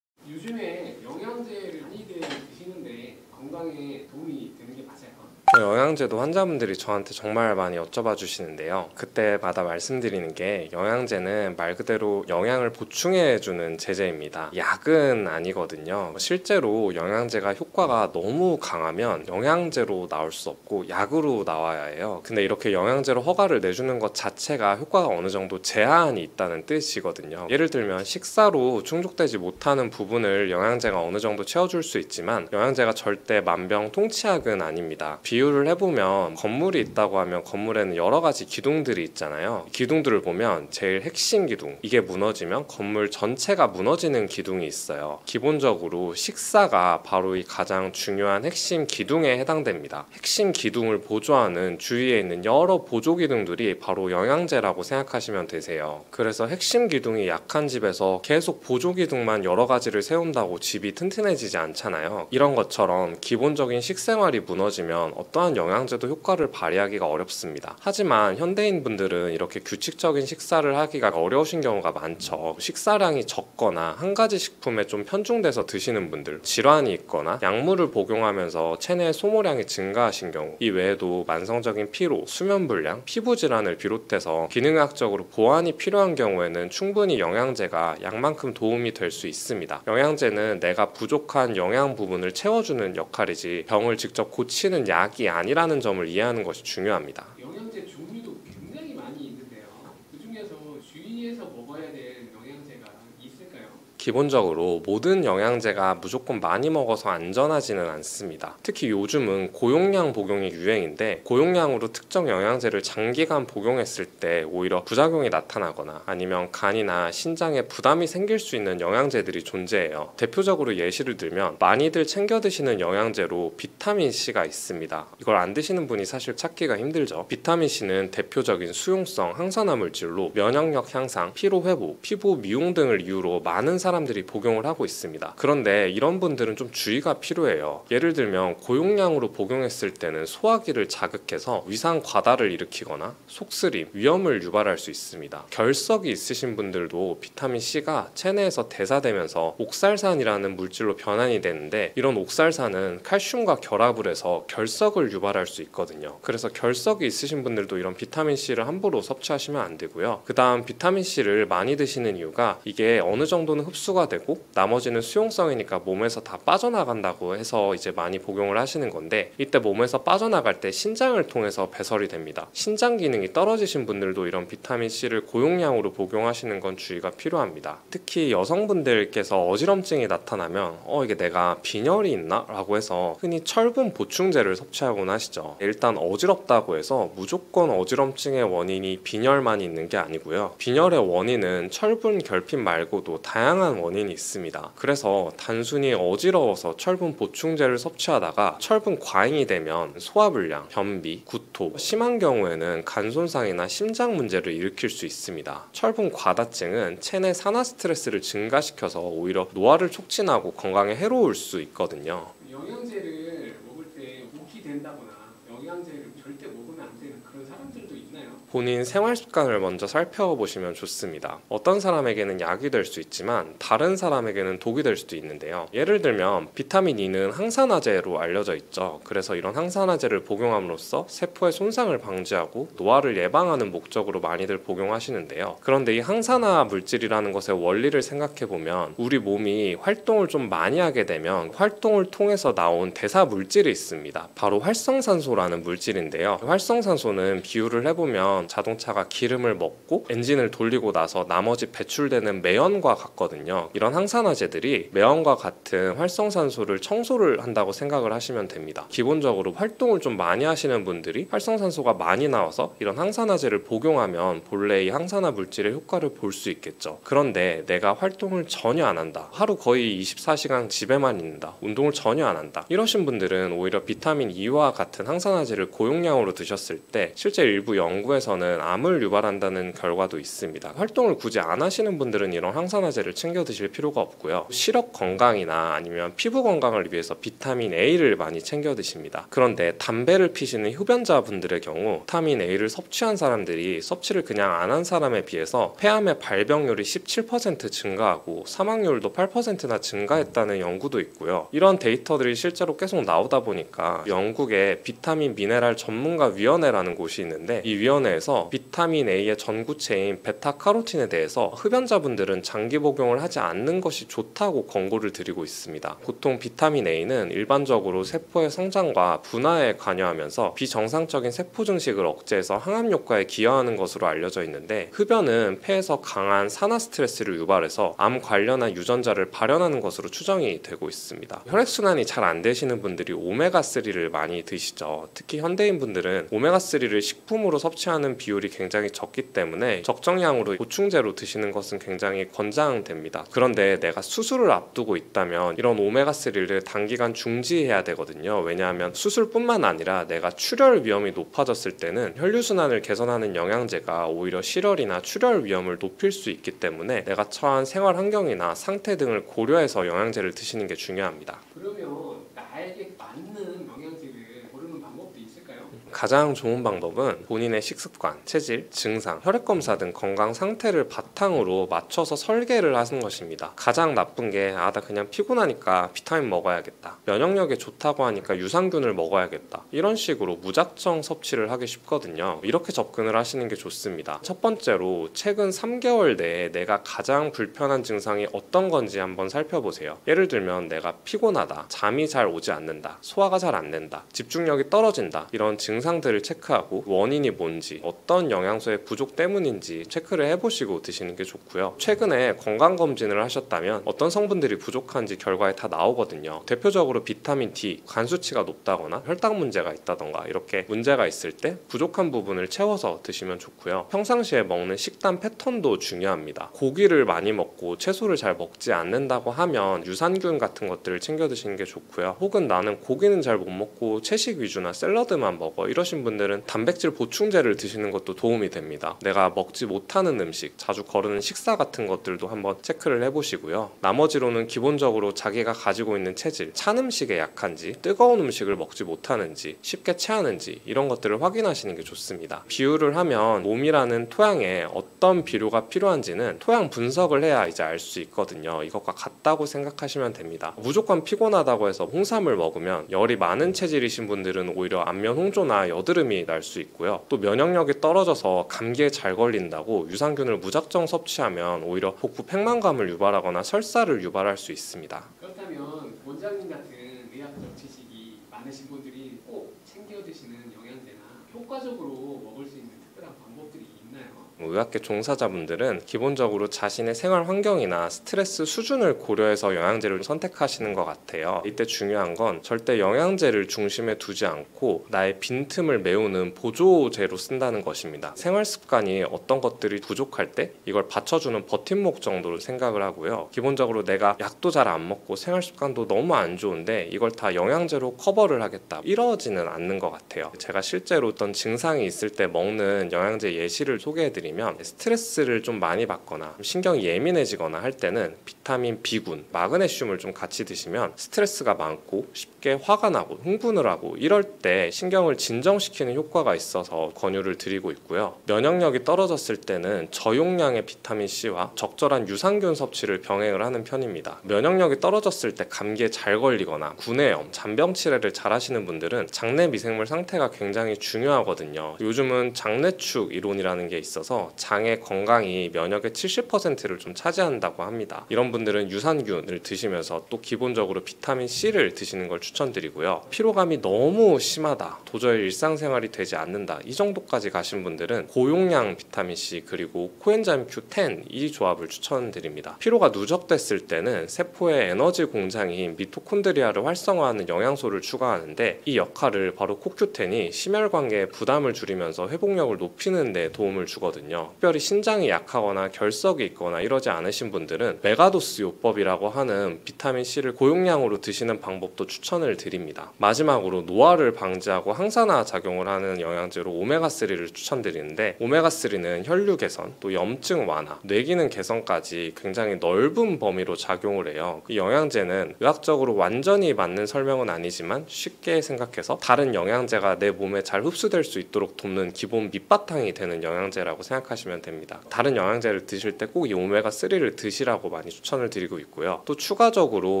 요즘에 영양제를 많이들 드시는데 건강에 도움이 되는 게 맞아요? 영양제도 환자분들이 저한테 정말 많이 여쭤봐 주시는데요. 그때마다 말씀드리는 게 영양제는 말 그대로 영양을 보충해주는 제제입니다. 약은 아니거든요. 실제로 영양제가 효과가 너무 강하면 영양제로 나올 수 없고 약으로 나와야 해요. 근데 이렇게 영양제로 허가를 내주는 것 자체가 효과가 어느 정도 제한이 있다는 뜻이거든요. 예를 들면 식사로 충족되지 못하는 부분을 영양제가 어느 정도 채워줄 수 있지만 영양제가 절대 만병통치약은 아닙니다. 비유를 해보면 건물이 있다고 하면 건물에는 여러 가지 기둥들이 있잖아요. 기둥들을 보면 제일 핵심 기둥, 이게 무너지면 건물 전체가 무너지는 기둥이 있어요. 기본적으로 식사가 바로 이 가장 중요한 핵심 기둥에 해당됩니다. 핵심 기둥을 보조하는 주위에 있는 여러 보조 기둥들이 바로 영양제라고 생각하시면 되세요. 그래서 핵심 기둥이 약한 집에서 계속 보조 기둥만 여러 가지를 세운다고 집이 튼튼해지지 않잖아요. 이런 것처럼 기본적인 식생활이 무너지면 어떠한 영양제도 효과를 발휘하기가 어렵습니다. 하지만 현대인분들은 이렇게 규칙적인 식사를 하기가 어려우신 경우가 많죠. 식사량이 적거나 한 가지 식품에 좀 편중돼서 드시는 분들, 질환이 있거나 약물을 복용하면서 체내 소모량이 증가하신 경우, 이 외에도 만성적인 피로, 수면 불량, 피부 질환을 비롯해서 기능학적으로 보완이 필요한 경우에는 충분히 영양제가 약만큼 도움이 될 수 있습니다. 영양제는 내가 부족한 영양 부분을 채워주는 역할이지 병을 직접 고치는 약이 아니라는 점을 이해하는 것이 중요합니다. 영양제 종류도 굉장히 많이 있는데요. 그 중에서 주의해서 먹어야 될 영양제가 있을까요? 기본적으로 모든 영양제가 무조건 많이 먹어서 안전하지는 않습니다. 특히 요즘은 고용량 복용이 유행인데 고용량으로 특정 영양제를 장기간 복용했을 때 오히려 부작용이 나타나거나 아니면 간이나 신장에 부담이 생길 수 있는 영양제들이 존재해요. 대표적으로 예시를 들면 많이들 챙겨 드시는 영양제로 비타민C가 있습니다. 이걸 안 드시는 분이 사실 찾기가 힘들죠. 비타민C는 대표적인 수용성 항산화 물질로 면역력 향상, 피로 회복, 피부 미용 등을 이유로 많은 사람들이 복용을 하고 있습니다. 그런데 이런 분들은 좀 주의가 필요해요. 예를 들면 고용량으로 복용했을 때는 소화기를 자극해서 위상 과다를 일으키거나 속쓰림, 위염을 유발할 수 있습니다. 결석이 있으신 분들도 비타민C가 체내에서 대사되면서 옥살산이라는 물질로 변환이 되는데 이런 옥살산은 칼슘과 결합을 해서 결석을 유발할 수 있거든요. 그래서 결석이 있으신 분들도 이런 비타민C를 함부로 섭취하시면 안 되고요. 그 다음 비타민C를 많이 드시는 이유가 이게 어느 정도는 흡수가 되고 나머지는 수용성이니까 몸에서 다 빠져나간다고 해서 이제 많이 복용을 하시는 건데 이때 몸에서 빠져나갈 때 신장을 통해서 배설이 됩니다. 신장 기능이 떨어지신 분들도 이런 비타민C를 고용량으로 복용하시는 건 주의가 필요합니다. 특히 여성분들께서 어지럼증이 나타나면 이게 내가 빈혈이 있나? 라고 해서 흔히 철분 보충제를 섭취하곤 하시죠. 일단 어지럽다고 해서 무조건 어지럼증의 원인이 빈혈만 있는 게 아니고요. 빈혈의 원인은 철분 결핍 말고도 다양한 원인이 있습니다. 그래서 단순히 어지러워서 철분 보충제를 섭취하다가 철분 과잉이 되면 소화불량, 변비, 구토, 심한 경우에는 간 손상이나 심장 문제를 일으킬 수 있습니다. 철분 과다증은 체내 산화 스트레스를 증가시켜서 오히려 노화를 촉진하고 건강에 해로울 수 있거든요. 영양제를 먹을 때 욱이 된다거나 영양제를 절대 먹으면 안 되는 그런 사람들도 있나요? 본인 생활 습관을 먼저 살펴보시면 좋습니다. 어떤 사람에게는 약이 될 수 있지만 다른 사람에게는 독이 될 수도 있는데요. 예를 들면 비타민 E는 항산화제로 알려져 있죠. 그래서 이런 항산화제를 복용함으로써 세포의 손상을 방지하고 노화를 예방하는 목적으로 많이들 복용하시는데요. 그런데 이 항산화 물질이라는 것의 원리를 생각해보면 우리 몸이 활동을 좀 많이 하게 되면 활동을 통해서 나온 대사 물질이 있습니다. 바로 활성산소라는 물질인데요. 있는데요. 활성산소는 비유를 해보면 자동차가 기름을 먹고 엔진을 돌리고 나서 나머지 배출되는 매연과 같거든요. 이런 항산화제들이 매연과 같은 활성산소를 청소를 한다고 생각을 하시면 됩니다. 기본적으로 활동을 좀 많이 하시는 분들이 활성산소가 많이 나와서 이런 항산화제를 복용하면 본래 이 항산화 물질의 효과를 볼 수 있겠죠. 그런데 내가 활동을 전혀 안 한다, 하루 거의 24시간 집에만 있는다, 운동을 전혀 안 한다, 이러신 분들은 오히려 비타민 E와 같은 항산화제를 고용량으로 드셨을 때 실제 일부 연구에서는 암을 유발한다는 결과도 있습니다. 활동을 굳이 안 하시는 분들은 이런 항산화제를 챙겨 드실 필요가 없고요. 시력 건강이나 아니면 피부 건강을 위해서 비타민 A를 많이 챙겨 드십니다. 그런데 담배를 피시는 흡연자분들의 경우 비타민 A를 섭취한 사람들이 섭취를 그냥 안 한 사람에 비해서 폐암의 발병률이 17% 증가하고 사망률도 8%나 증가했다는 연구도 있고요. 이런 데이터들이 실제로 계속 나오다 보니까 영국의 비타민 미네랄 전문가위원회라는 곳이 있는데 이 위원회에서 비타민 A의 전구체인 베타카로틴에 대해서 흡연자분들은 장기 복용을 하지 않는 것이 좋다고 권고를 드리고 있습니다. 보통 비타민 A는 일반적으로 세포의 성장과 분화에 관여하면서 비정상적인 세포 증식을 억제해서 항암 효과에 기여하는 것으로 알려져 있는데, 흡연은 폐에서 강한 산화 스트레스를 유발해서 암 관련한 유전자를 발현하는 것으로 추정이 되고 있습니다. 혈액순환이 잘 안 되시는 분들이 오메가3를 많이 드시죠. 특히 현대인 분들은 오메가3를 식품으로 섭취하는 비율이 굉장히 적기 때문에 적정량으로 보충제로 드시는 것은 굉장히 권장됩니다. 그런데 내가 수술을 앞두고 있다면 이런 오메가3를 단기간 중지해야 되거든요. 왜냐하면 수술뿐만 아니라 내가 출혈 위험이 높아졌을 때는 혈류순환을 개선하는 영양제가 오히려 실혈이나 출혈 위험을 높일 수 있기 때문에 내가 처한 생활 환경이나 상태 등을 고려해서 영양제를 드시는 게 중요합니다. 그러면 나에게 맞는 영양제를 고르는 방법도 있을까요? 가장 좋은 방법은 본인의 식습관, 체질, 증상, 혈액검사 등 건강 상태를 바탕으로 맞춰서 설계를 하는 것입니다. 가장 나쁜 게 나 그냥 피곤하니까 비타민 먹어야겠다, 면역력에 좋다고 하니까 유산균을 먹어야겠다, 이런 식으로 무작정 섭취를 하기 쉽거든요. 이렇게 접근을 하시는 게 좋습니다. 첫 번째로 최근 3개월 내에 내가 가장 불편한 증상이 어떤 건지 한번 살펴보세요. 예를 들면 내가 피곤하다, 잠이 잘 오지 않는다, 소화가 잘 안 된다, 집중력이 떨어진다, 이런 증상들을 체크하고 원인이 뭔지, 어떤 영양소의 부족 때문인지 체크를 해보시고 드시는 게 좋고요. 최근에 건강검진을 하셨다면 어떤 성분들이 부족한지 결과에 다 나오거든요. 대표적으로 비타민 D, 간 수치가 높다거나 혈당 문제가 있다던가 이렇게 문제가 있을 때 부족한 부분을 채워서 드시면 좋고요. 평상시에 먹는 식단 패턴도 중요합니다. 고기를 많이 먹고 채소를 잘 먹지 않는다고 하면 유산균 같은 것들을 챙겨 드시는 게 좋고요. 혹은 나는 고기는 잘 못 먹고 채식 위주나 샐러드만 먹어, 이러신 분들은 단백질 보충제를 드시는 것도 도움이 됩니다. 내가 먹지 못하는 음식, 자주 거르는 식사 같은 것들도 한번 체크를 해보시고요. 나머지로는 기본적으로 자기가 가지고 있는 체질, 찬 음식에 약한지, 뜨거운 음식을 먹지 못하는지, 쉽게 체하는지, 이런 것들을 확인하시는 게 좋습니다. 비유를 하면 몸이라는 토양에 어떤 비료가 필요한지는 토양 분석을 해야 이제 알 수 있거든요. 이것과 같다고 생각하시면 됩니다. 무조건 피곤하다고 해서 홍삼을 먹으면 열이 많은 체질이신 분들은 오히려 안면 홍조나 여드름이 날 수 있고요. 또 면역력이 떨어져서 감기에 잘 걸린다고 유산균을 무작정 섭취하면 오히려 복부 팽만감을 유발하거나 설사를 유발할 수 있습니다. 그렇다면 원장님 같은 의학적 지식이 많으신 분들이 꼭 챙겨 드시는 영양제나 효과적으로 먹을 수 있는 특별한 방법들이 있나요? 의학계 종사자분들은 기본적으로 자신의 생활 환경이나 스트레스 수준을 고려해서 영양제를 선택하시는 것 같아요. 이때 중요한 건 절대 영양제를 중심에 두지 않고 나의 빈틈을 메우는 보조제로 쓴다는 것입니다. 생활 습관이 어떤 것들이 부족할 때 이걸 받쳐주는 버팀목 정도로 생각을 하고요. 기본적으로 내가 약도 잘 안 먹고 생활 습관도 너무 안 좋은데 이걸 다 영양제로 커버를 하겠다, 이러지는 않는 것 같아요. 제가 실제로 어떤 증상이 있을 때 먹는 영양제 예시를 소개해드리면, 스트레스를 좀 많이 받거나 신경이 예민해지거나 할 때는 비타민 B군, 마그네슘을 좀 같이 드시면 스트레스가 많고 쉽게 화가 나고 흥분을 하고 이럴 때 신경을 진정시키는 효과가 있어서 권유를 드리고 있고요. 면역력이 떨어졌을 때는 저용량의 비타민 C와 적절한 유산균 섭취를 병행을 하는 편입니다. 면역력이 떨어졌을 때 감기에 잘 걸리거나 구내염, 잔병 치레를 잘 하시는 분들은 장내 미생물 상태가 굉장히 중요하거든요. 요즘은 장내 반대축 이론이라는 게 있어서 장의 건강이 면역의 70%를 좀 차지한다고 합니다. 이런 분들은 유산균을 드시면서 또 기본적으로 비타민 C를 드시는 걸 추천드리고요. 피로감이 너무 심하다, 도저히 일상생활이 되지 않는다, 이 정도까지 가신 분들은 고용량 비타민 C 그리고 코엔자임 Q10 이 조합을 추천드립니다. 피로가 누적됐을 때는 세포의 에너지 공장인 미토콘드리아를 활성화하는 영양소를 추가하는데, 이 역할을 바로 CoQ10이 심혈관계에 부담을 줄이면서 회복력을 높이는 데 도움을 주거든요. 특별히 신장이 약하거나 결석이 있거나 이러지 않으신 분들은 메가도스 요법이라고 하는 비타민 C를 고용량으로 드시는 방법도 추천을 드립니다. 마지막으로 노화를 방지하고 항산화 작용을 하는 영양제로 오메가3를 추천드리는데, 오메가3는 혈류 개선, 또 염증 완화, 뇌기능 개선까지 굉장히 넓은 범위로 작용을 해요. 이 영양제는 의학적으로 완전히 맞는 설명은 아니지만 쉽게 생각해서 다른 영양제가 내 몸에 잘 흡수될 수 있도록 돕는 기본 밑바탕이 되는 영양제라고 생각하시면 됩니다. 다른 영양제를 드실 때 꼭 이 오메가3를 드시라고 많이 추천을 드리고 있고요. 또 추가적으로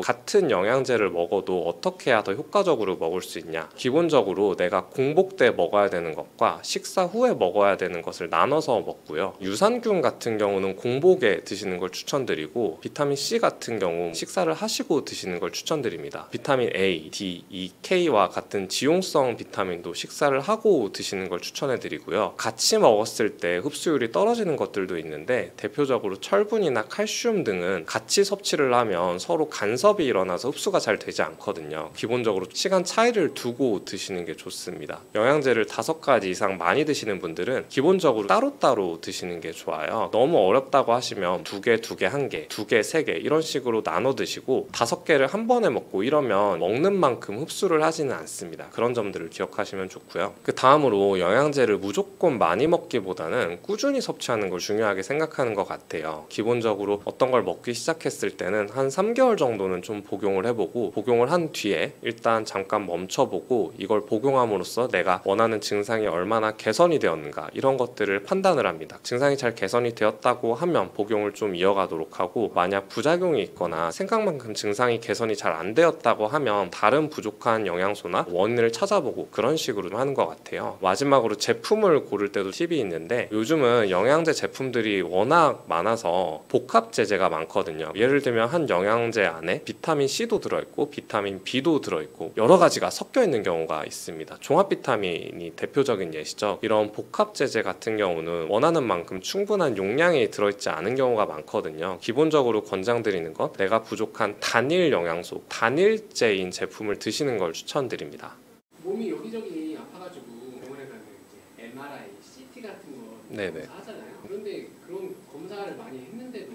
같은 영양제를 먹어도 어떻게 해야 더 효과적으로 먹을 수 있냐, 기본적으로 내가 공복 때 먹어야 되는 것과 식사 후에 먹어야 되는 것을 나눠서 먹고요. 유산균 같은 경우는 공복에 드시는 걸 추천드리고, 비타민 C 같은 경우 식사를 하시고 드시는 걸 추천드립니다. 비타민 A, D, E, K와 같은 지용성 비타민도 식사를 하고 드시는 걸 추천해드리고요. 같이 먹었을 때 흡수율이 떨어지는 것들도 있는데, 대표적으로 철분이나 칼슘 등은 같이 섭취를 하면 서로 간섭이 일어나서 흡수가 잘 되지 않거든요. 기본적으로 시간 차이를 두고 드시는 게 좋습니다. 영양제를 5가지 이상 많이 드시는 분들은 기본적으로 따로따로 드시는 게 좋아요. 너무 어렵다고 하시면 2개, 2개, 1개, 2개, 3개 이런 식으로 나눠 드시고 5개를 한 번에 먹고 이러면 먹는 만큼 흡수를 하지는 않습니다. 그런 점들을 기억하시면 좋고요. 그 다음으로 영양제를 무조건 많이 먹기보다는 꾸준히 섭취하는 걸 중요하게 생각하는 것 같아요. 기본적으로 어떤 걸 먹기 시작했을 때는 한 3개월 정도는 좀 복용을 해보고, 복용을 한 뒤에 일단 잠깐 멈춰보고 이걸 복용함으로써 내가 원하는 증상이 얼마나 개선이 되었는가 이런 것들을 판단을 합니다. 증상이 잘 개선이 되었다고 하면 복용을 좀 이어가도록 하고, 만약 부작용이 있거나 생각만큼 증상이 개선이 잘 안 되었다고 하면 다른 부족한 영양소나 원인을 찾아보고 그런 식으로 하는 것 같아요. 마지막으로 제품을 고를 때도 팁이 있는데, 요즘은 영양제 제품들이 워낙 많아서 복합 제제가 많거든요. 예를 들면 한 영양제 안에 비타민 C도 들어있고 비타민 B도 들어있고 여러 가지가 섞여 있는 경우가 있습니다. 종합 비타민이 대표적인 예시죠. 이런 복합 제제 같은 경우는 원하는 만큼 충분한 용량이 들어있지 않은 경우가 많거든요. 기본적으로 권장드리는 건 내가 부족한 단일 영양소, 단일제인 제품을 드시는 걸 추천드립니다. 몸이 여기저기 아파가지고 병원에 가면 이제 MRI, CT 같은 거 네네. 검사하잖아요. 그런데 그런 검사를 많이 했는데도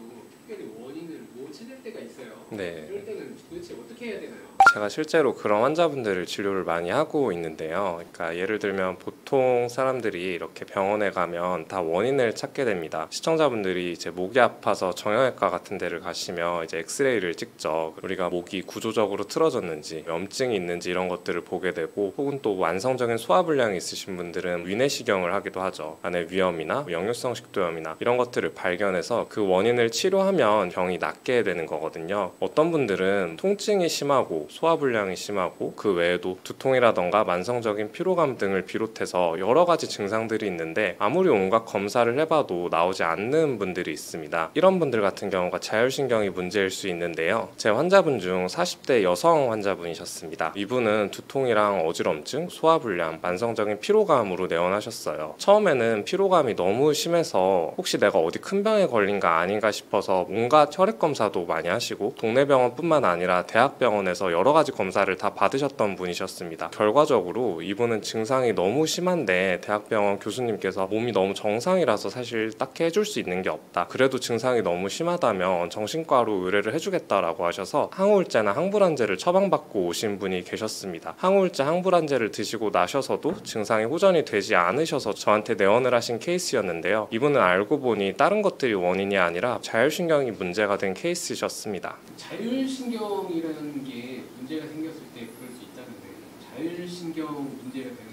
특별히 원인을 못 찾을 때가 있어요. 네. 이럴 때는 도대체 어떻게 해야 되나요? 제가 실제로 그런 환자분들을 진료를 많이 하고 있는데요. 그러니까 예를 들면 보통 사람들이 이렇게 병원에 가면 다 원인을 찾게 됩니다. 시청자분들이 이제 목이 아파서 정형외과 같은 데를 가시면 이제 엑스레이를 찍죠. 우리가 목이 구조적으로 틀어졌는지, 염증이 있는지 이런 것들을 보게 되고, 혹은 또 완성적인 소화불량이 있으신 분들은 위내시경을 하기도 하죠. 안에 위염이나 역류성 식도염이나 이런 것들을 발견해서 그 원인을 치료하면 병이 낫게 되는 거거든요. 어떤 분들은 통증이 심하고 소화불량이 심하고 그 외에도 두통이라던가 만성적인 피로감 등을 비롯해서 여러 가지 증상들이 있는데 아무리 온갖 검사를 해봐도 나오지 않는 분들이 있습니다. 이런 분들 같은 경우가 자율신경이 문제일 수 있는데요. 제 환자분 중 40대 여성 환자분이셨습니다. 이분은 두통이랑 어지럼증, 소화불량, 만성적인 피로감으로 내원하셨어요. 처음에는 피로감이 너무 심해서 혹시 내가 어디 큰 병에 걸린가 아닌가 싶어서 온갖 혈액 검사도 많이 하시고 동네 병원뿐만 아니라 대학병원에서 여러 가지 검사를 다 받으셨던 분이셨습니다. 결과적으로 이분은 증상이 너무 심한데 대학병원 교수님께서 몸이 너무 정상이라서 사실 딱히 해줄 수 있는 게 없다. 그래도 증상이 너무 심하다면 정신과로 의뢰를 해주겠다라고 하셔서 항우울제나 항불안제를 처방받고 오신 분이 계셨습니다. 항우울제, 항불안제를 드시고 나셔서도 증상이 호전이 되지 않으셔서 저한테 내원을 하신 케이스였는데요. 이분은 알고 보니 다른 것들이 원인이 아니라 자율신경이 문제가 된 케이스셨습니다. 자율신경이라는 게 문제가 생겼을 때 그럴 수 있다는데 자율신경 문제가 되는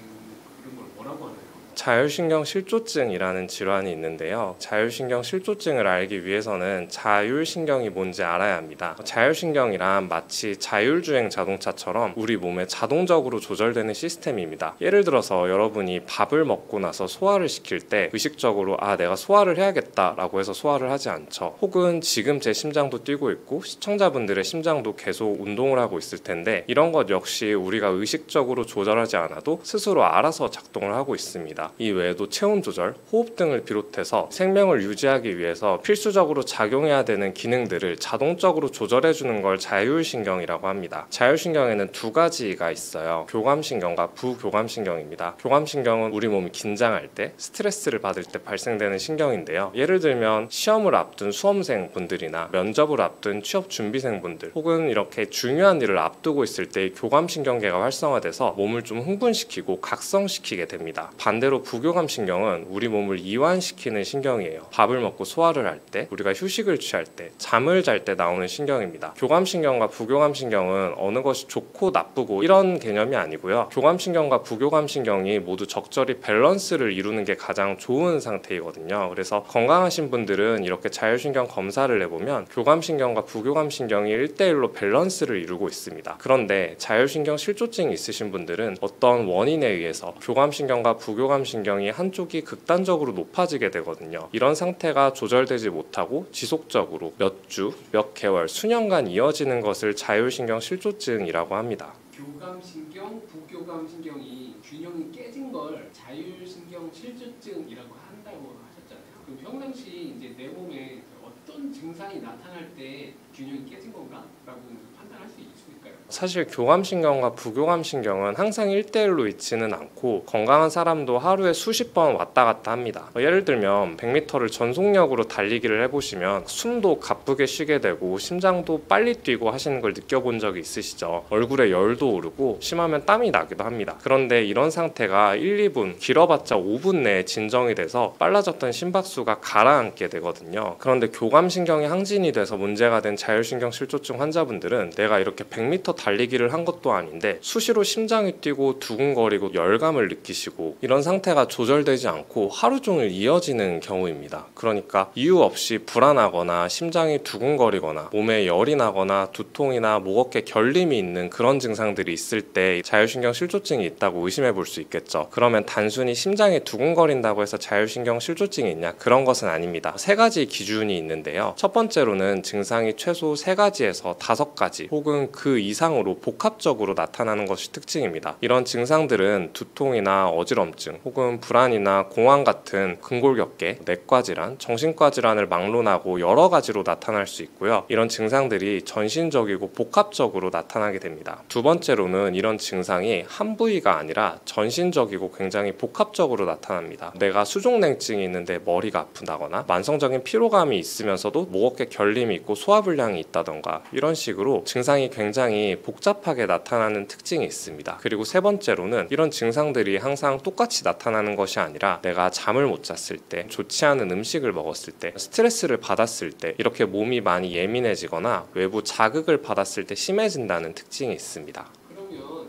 그런 걸 뭐라고 하나요? 자율신경 실조증이라는 질환이 있는데요. 자율신경 실조증을 알기 위해서는 자율신경이 뭔지 알아야 합니다. 자율신경이란 마치 자율주행 자동차처럼 우리 몸에 자동적으로 조절되는 시스템입니다. 예를 들어서 여러분이 밥을 먹고 나서 소화를 시킬 때 의식적으로 내가 소화를 해야겠다라고 해서 소화를 하지 않죠. 혹은 지금 제 심장도 뛰고 있고 시청자분들의 심장도 계속 운동을 하고 있을 텐데 이런 것 역시 우리가 의식적으로 조절하지 않아도 스스로 알아서 작동을 하고 있습니다. 이 외에도 체온 조절, 호흡 등을 비롯해서 생명을 유지하기 위해서 필수적으로 작용해야 되는 기능들을 자동적으로 조절해주는 걸 자율신경이라고 합니다. 자율신경에는 두 가지가 있어요. 교감신경과 부교감신경입니다. 교감신경은 우리 몸이 긴장할 때, 스트레스를 받을 때 발생되는 신경인데요. 예를 들면 시험을 앞둔 수험생 분들이나 면접을 앞둔 취업 준비생 분들 혹은 이렇게 중요한 일을 앞두고 있을 때 교감신경계가 활성화돼서 몸을 좀 흥분시키고 각성시키게 됩니다. 반대로 부교감신경은 우리 몸을 이완시키는 신경이에요. 밥을 먹고 소화를 할 때, 우리가 휴식을 취할 때, 잠을 잘 때 나오는 신경입니다. 교감신경과 부교감신경은 어느 것이 좋고 나쁘고 이런 개념이 아니고요. 교감신경과 부교감신경이 모두 적절히 밸런스를 이루는 게 가장 좋은 상태이거든요. 그래서 건강하신 분들은 이렇게 자율신경 검사를 해보면 교감신경과 부교감신경이 1대1로 밸런스를 이루고 있습니다. 그런데 자율신경 실조증이 있으신 분들은 어떤 원인에 의해서 교감신경과 부교감신경이 한쪽이 극단적으로 높아지게 되거든요. 이런 상태가 조절되지 못하고 지속적으로 몇 주, 몇 개월, 수년간 이어지는 것을 자율신경 실조증이라고 합니다. 교감신경, 부교감신경이 균형이 깨진 걸 자율신경 실조증이라고 한다고 하셨잖아요. 그럼 평상시 이제 내 몸에 어떤 증상이 나타날 때 균형이 깨진 건가? 라고 판단할 수 있을까요? 사실 교감신경과 부교감신경은 항상 1대1로 있지는 않고 건강한 사람도 하루에 수십 번 왔다 갔다 합니다. 예를 들면 100m를 전속력으로 달리기를 해보시면 숨도 가쁘게 쉬게 되고 심장도 빨리 뛰고 하시는 걸 느껴본 적이 있으시죠? 얼굴에 열도 오르고 심하면 땀이 나기도 합니다. 그런데 이런 상태가 1, 2분, 길어봤자 5분 내에 진정이 돼서 빨라졌던 심박수가 가라앉게 되거든요. 그런데 교감신경이 항진이 돼서 문제가 된 자율신경 실조증 환자분들은 내가 이렇게 100m 달리기를 한 것도 아닌데 수시로 심장이 뛰고 두근거리고 열감을 느끼시고 이런 상태가 조절되지 않고 하루 종일 이어지는 경우입니다. 그러니까 이유 없이 불안하거나 심장이 두근거리거나 몸에 열이 나거나 두통이나 목 어깨 결림이 있는 그런 증상들이 있을 때 자율신경 실조증이 있다고 의심해 볼 수 있겠죠. 그러면 단순히 심장이 두근거린다고 해서 자율신경 실조증이 있냐? 그런 것은 아닙니다. 세 가지 기준이 있는데요. 첫 번째로는 증상이 최소 3가지에서 5가지 혹은 그 이상으로 복합적으로 나타나는 것이 특징입니다. 이런 증상들은 두통이나 어지럼증 혹은 불안이나 공황 같은 근골격계, 내과 질환, 정신과 질환을 막론하고 여러 가지로 나타날 수 있고요. 이런 증상들이 전신적이고 복합적으로 나타나게 됩니다. 두 번째로는 이런 증상이 한 부위가 아니라 전신적이고 굉장히 복합적으로 나타납니다. 내가 수족냉증이 있는데 머리가 아프다거나 만성적인 피로감이 있으면서도 목 어깨 결림이 있고 소화불량이 있다던가 이런 식으로 증상이 굉장히 복잡하게 나타나는 특징이 있습니다. 그리고 세 번째로는 이런 증상들이 항상 똑같이 나타나는 것이 아니라 내가 잠을 못 잤을 때, 좋지 않은 음식을 먹었을 때, 스트레스를 받았을 때 이렇게 몸이 많이 예민해지거나 외부 자극을 받았을 때 심해진다는 특징이 있습니다. 그러면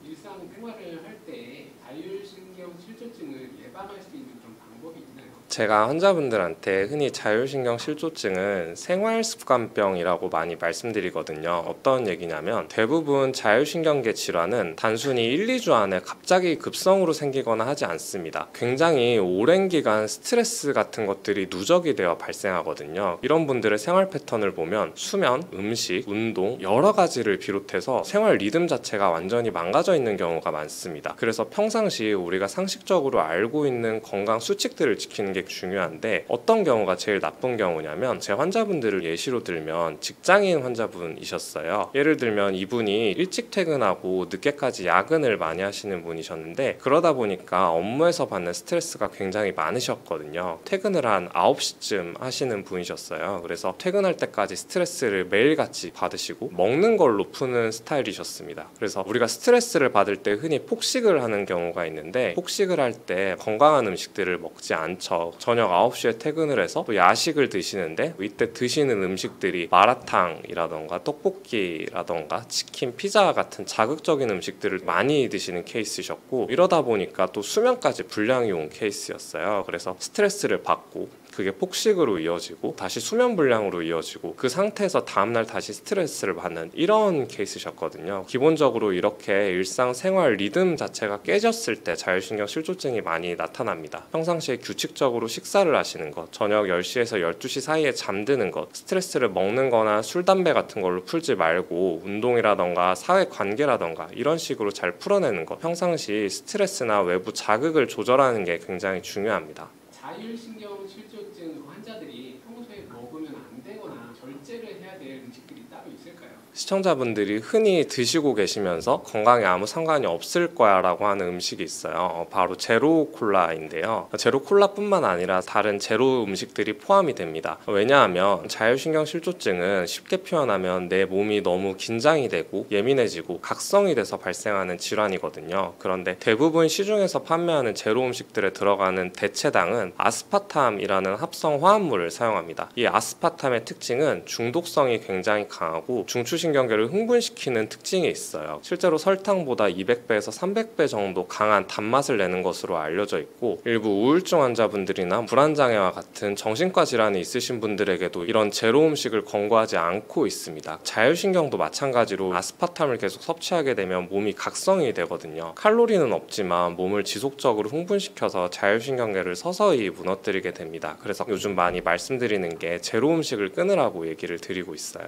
일상생활을 할 때 자율신경 실조증을 예방할 수 있는 그런 방법이 있나요? 제가 환자분들한테 흔히 자율신경 실조증은 생활습관병이라고 많이 말씀드리거든요. 어떤 얘기냐면 대부분 자율신경계 질환은 단순히 1, 2주 안에 갑자기 급성으로 생기거나 하지 않습니다. 굉장히 오랜 기간 스트레스 같은 것들이 누적이 되어 발생하거든요. 이런 분들의 생활 패턴을 보면 수면, 음식, 운동 여러 가지를 비롯해서 생활 리듬 자체가 완전히 망가져 있는 경우가 많습니다. 그래서 평상시 우리가 상식적으로 알고 있는 건강 수칙들을 지키는 게 중요한데 어떤 경우가 제일 나쁜 경우냐면 제 환자분들을 예시로 들면 직장인 환자분이셨어요. 예를 들면 이분이 일찍 퇴근하고 늦게까지 야근을 많이 하시는 분이셨는데 그러다 보니까 업무에서 받는 스트레스가 굉장히 많으셨거든요. 퇴근을 한 9시쯤 하시는 분이셨어요. 그래서 퇴근할 때까지 스트레스를 매일같이 받으시고 먹는 걸로 푸는 스타일이셨습니다. 그래서 우리가 스트레스를 받을 때 흔히 폭식을 하는 경우가 있는데 폭식을 할 때 건강한 음식들을 먹지 않죠. 있어요. 저녁 9시에 퇴근을 해서 또 야식을 드시는데 이때 드시는 음식들이 마라탕이라던가 떡볶이라던가 치킨, 피자 같은 자극적인 음식들을 많이 드시는 케이스셨고, 이러다 보니까 또 수면까지 불량이 온 케이스였어요. 그래서 스트레스를 받고 그게 폭식으로 이어지고 다시 수면 불량으로 이어지고 그 상태에서 다음날 다시 스트레스를 받는 이런 케이스셨거든요. 기본적으로 이렇게 일상생활 리듬 자체가 깨졌을 때 자율신경 실조증이 많이 나타납니다. 평상시에 규칙적으로 식사를 하시는 것, 저녁 10시에서 12시 사이에 잠드는 것, 스트레스를 먹는 거나 술, 담배 같은 걸로 풀지 말고 운동이라던가 사회관계라던가 이런 식으로 잘 풀어내는 것, 평상시 스트레스나 외부 자극을 조절하는 게 굉장히 중요합니다. 자율신경 실조증 환자들이 평소에 먹으면 안 되거나 절제를 해야 될 음식들이 따로 있을까요? 시청자분들이 흔히 드시고 계시면서 건강에 아무 상관이 없을 거야 라고 하는 음식이 있어요. 바로 제로 콜라인데요. 제로 콜라뿐만 아니라 다른 제로 음식들이 포함이 됩니다. 왜냐하면 자율신경 실조증은 쉽게 표현하면 내 몸이 너무 긴장이 되고 예민해지고 각성이 돼서 발생하는 질환이거든요. 그런데 대부분 시중에서 판매하는 제로 음식들에 들어가는 대체당은 아스파탐이라는 합성 화합물을 사용합니다. 이 아스파탐의 특징은 중독성이 굉장히 강하고 중추신경계를 흥분시키는 특징이 있어요. 실제로 설탕보다 200배에서 300배 정도 강한 단맛을 내는 것으로 알려져 있고, 일부 우울증 환자분들이나 불안장애와 같은 정신과 질환이 있으신 분들에게도 이런 제로 음식을 권고하지 않고 있습니다. 자율신경도 마찬가지로 아스파탐을 계속 섭취하게 되면 몸이 각성이 되거든요. 칼로리는 없지만 몸을 지속적으로 흥분시켜서 자율신경계를 서서히 무너뜨리게 됩니다. 그래서 요즘 많이 말씀드리는 게 제로 음식을 끊으라고 얘기를 드리고 있어요.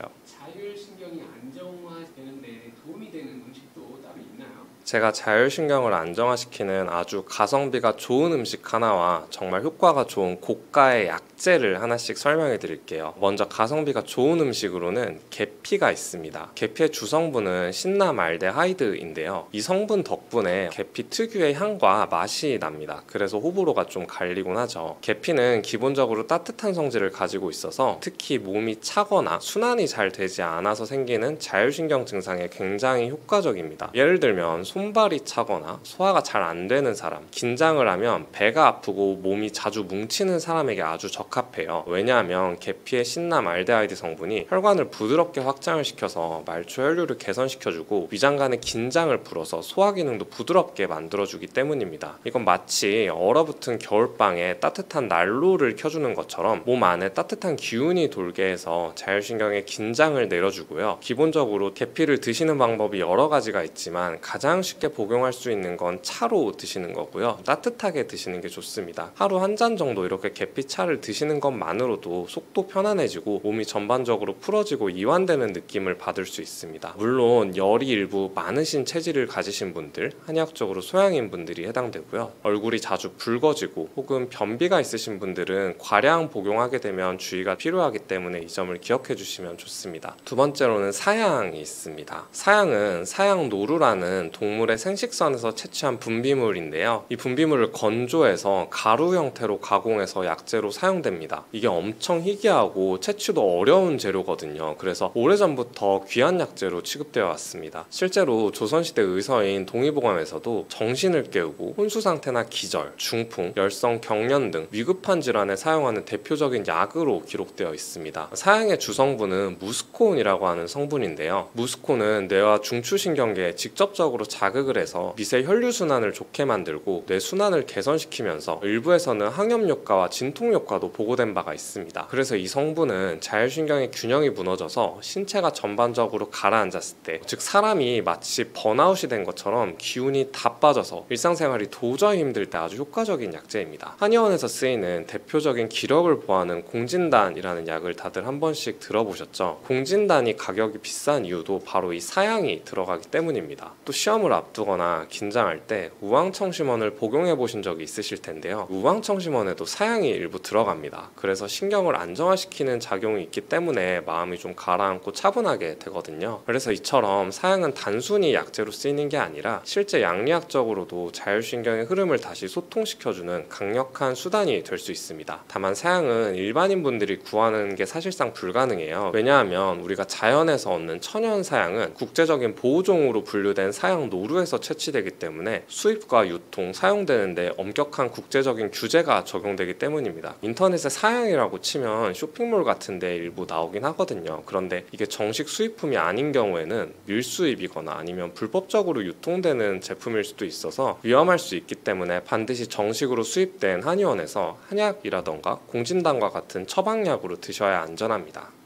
자율신경이 안정화되는데 도움이 되는 음식도 따로 있나요? 제가 자율신경을 안정화시키는 아주 가성비가 좋은 음식 하나와 정말 효과가 좋은 고가의 약재를 하나씩 설명해 드릴게요. 먼저 가성비가 좋은 음식으로는 계피가 있습니다. 계피의 주성분은 신라말데하이드인데요. 이 성분 덕분에 계피 특유의 향과 맛이 납니다. 그래서 호불호가 좀 갈리곤 하죠. 계피는 기본적으로 따뜻한 성질을 가지고 있어서 특히 몸이 차거나 순환이 잘 되지 않아서 생기는 자율신경 증상에 굉장히 효과적입니다. 예를 들면 손발이 차거나 소화가 잘 안 되는 사람, 긴장을 하면 배가 아프고 몸이 자주 뭉치는 사람에게 아주 적합해요. 왜냐하면 계피의 신라말데하이드 성분이 혈관을 부드럽게 확장을 시켜서 말초 혈류를 개선시켜주고 위장간의 긴장을 풀어서 소화 기능도 부드럽게 만들어주기 때문입니다. 이건 마치 얼어붙은 겨울방에 따뜻한 난로를 켜주는 것처럼 몸 안에 따뜻한 기운이 돌게 해서 자율신경의 긴장을 내려주고요. 기본적으로 계피를 드시는 방법이 여러 가지가 있지만 가장 쉽게 복용할 수 있는 건 차로 드시는 거고요. 따뜻하게 드시는 게 좋습니다. 하루 한 잔 정도 이렇게 계피차를 드시는 것만으로도 속도 편안해지고 몸이 전반적으로 풀어지고 이완되는 느낌을 받을 수 있습니다. 물론 열이 일부 많으신 체질을 가지신 분들, 한의학적으로 소양인 분들이 해당되고요. 얼굴이 자주 붉어지고 혹은 변비가 있으신 분들은 과량 복용하게 되면 주의가 필요하기 때문에 이 점을 기억해 주시면 좋습니다. 두 번째로는 사양이 있습니다. 사양은 사양노루라는 동물의 생식선에서 채취한 분비물인데요. 이 분비물을 건조해서 가루 형태로 가공해서 약재로 사용됩니다. 이게 엄청 희귀하고 채취도 어려운 재료거든요. 그래서 오래전부터 귀한 약재로 취급되어 왔습니다. 실제로 조선시대 의서인 동의보감에서도 정신을 깨우고 혼수상태나 기절, 중풍, 열성, 경련 등 위급한 질환에 사용하는 대표적인 약으로 기록되어 있습니다. 사양의 주성분은 무스코온이라고 하는 성분인데요. 무스코는 뇌와 중추신경계에 직접적으로 자극을 해서 미세 혈류순환을 좋게 만들고 뇌 순환을 개선시키면서 일부에서는 항염 효과와 진통 효과도 보고된 바가 있습니다. 그래서 이 성분은 자율신경의 균형이 무너져서 신체가 전반적으로 가라앉았을 때, 즉 사람이 마치 번아웃이 된 것처럼 기운이 다 빠져서 일상생활이 도저히 힘들 때 아주 효과적인 약재입니다. 한의원에서 쓰이는 대표적인 기력을 보하는 공진단이라는 약을 다들 한 번씩 들어보셨죠? 공진단이 가격이 비싼 이유도 바로 이 사양이 들어가기 때문입니다. 또 시험을 앞두거나 긴장할 때 우황청심원을 복용해 보신 적이 있으실 텐데요. 우황청심원에도 사양이 일부 들어갑니다. 그래서 신경을 안정화시키는 작용이 있기 때문에 마음이 좀 가라앉고 차분하게 되거든요. 그래서 이처럼 사양은 단순히 약재로 쓰이는 게 아니라 실제 양리학적으로도 자율신경의 흐름을 다시 소통시켜주는 강력한 수단이 될 수 있습니다. 다만 사양은 일반인 분들이 구하는 게 사실상 불가능해요. 왜냐하면 우리가 자연에서 얻는 천연 사양은 국제적인 보호종으로 분류된 사양 노루에서 채취되기 때문에 수입과 유통, 사용되는데 엄격한 국제적인 규제가 적용되기 때문입니다. 인터넷에 사양이라고 치면 쇼핑몰 같은 데 일부 나오긴 하거든요. 그런데 이게 정식 수입품이 아닌 경우에는 밀수입이거나 아니면 불법적으로 유통되는 제품일 수도 있어서 위험할 수 있기 때문에 반드시 정식으로 수입된 한의원에서 한약이라던가 공진단과 같은 처방약으로 드셔야 안전합니다.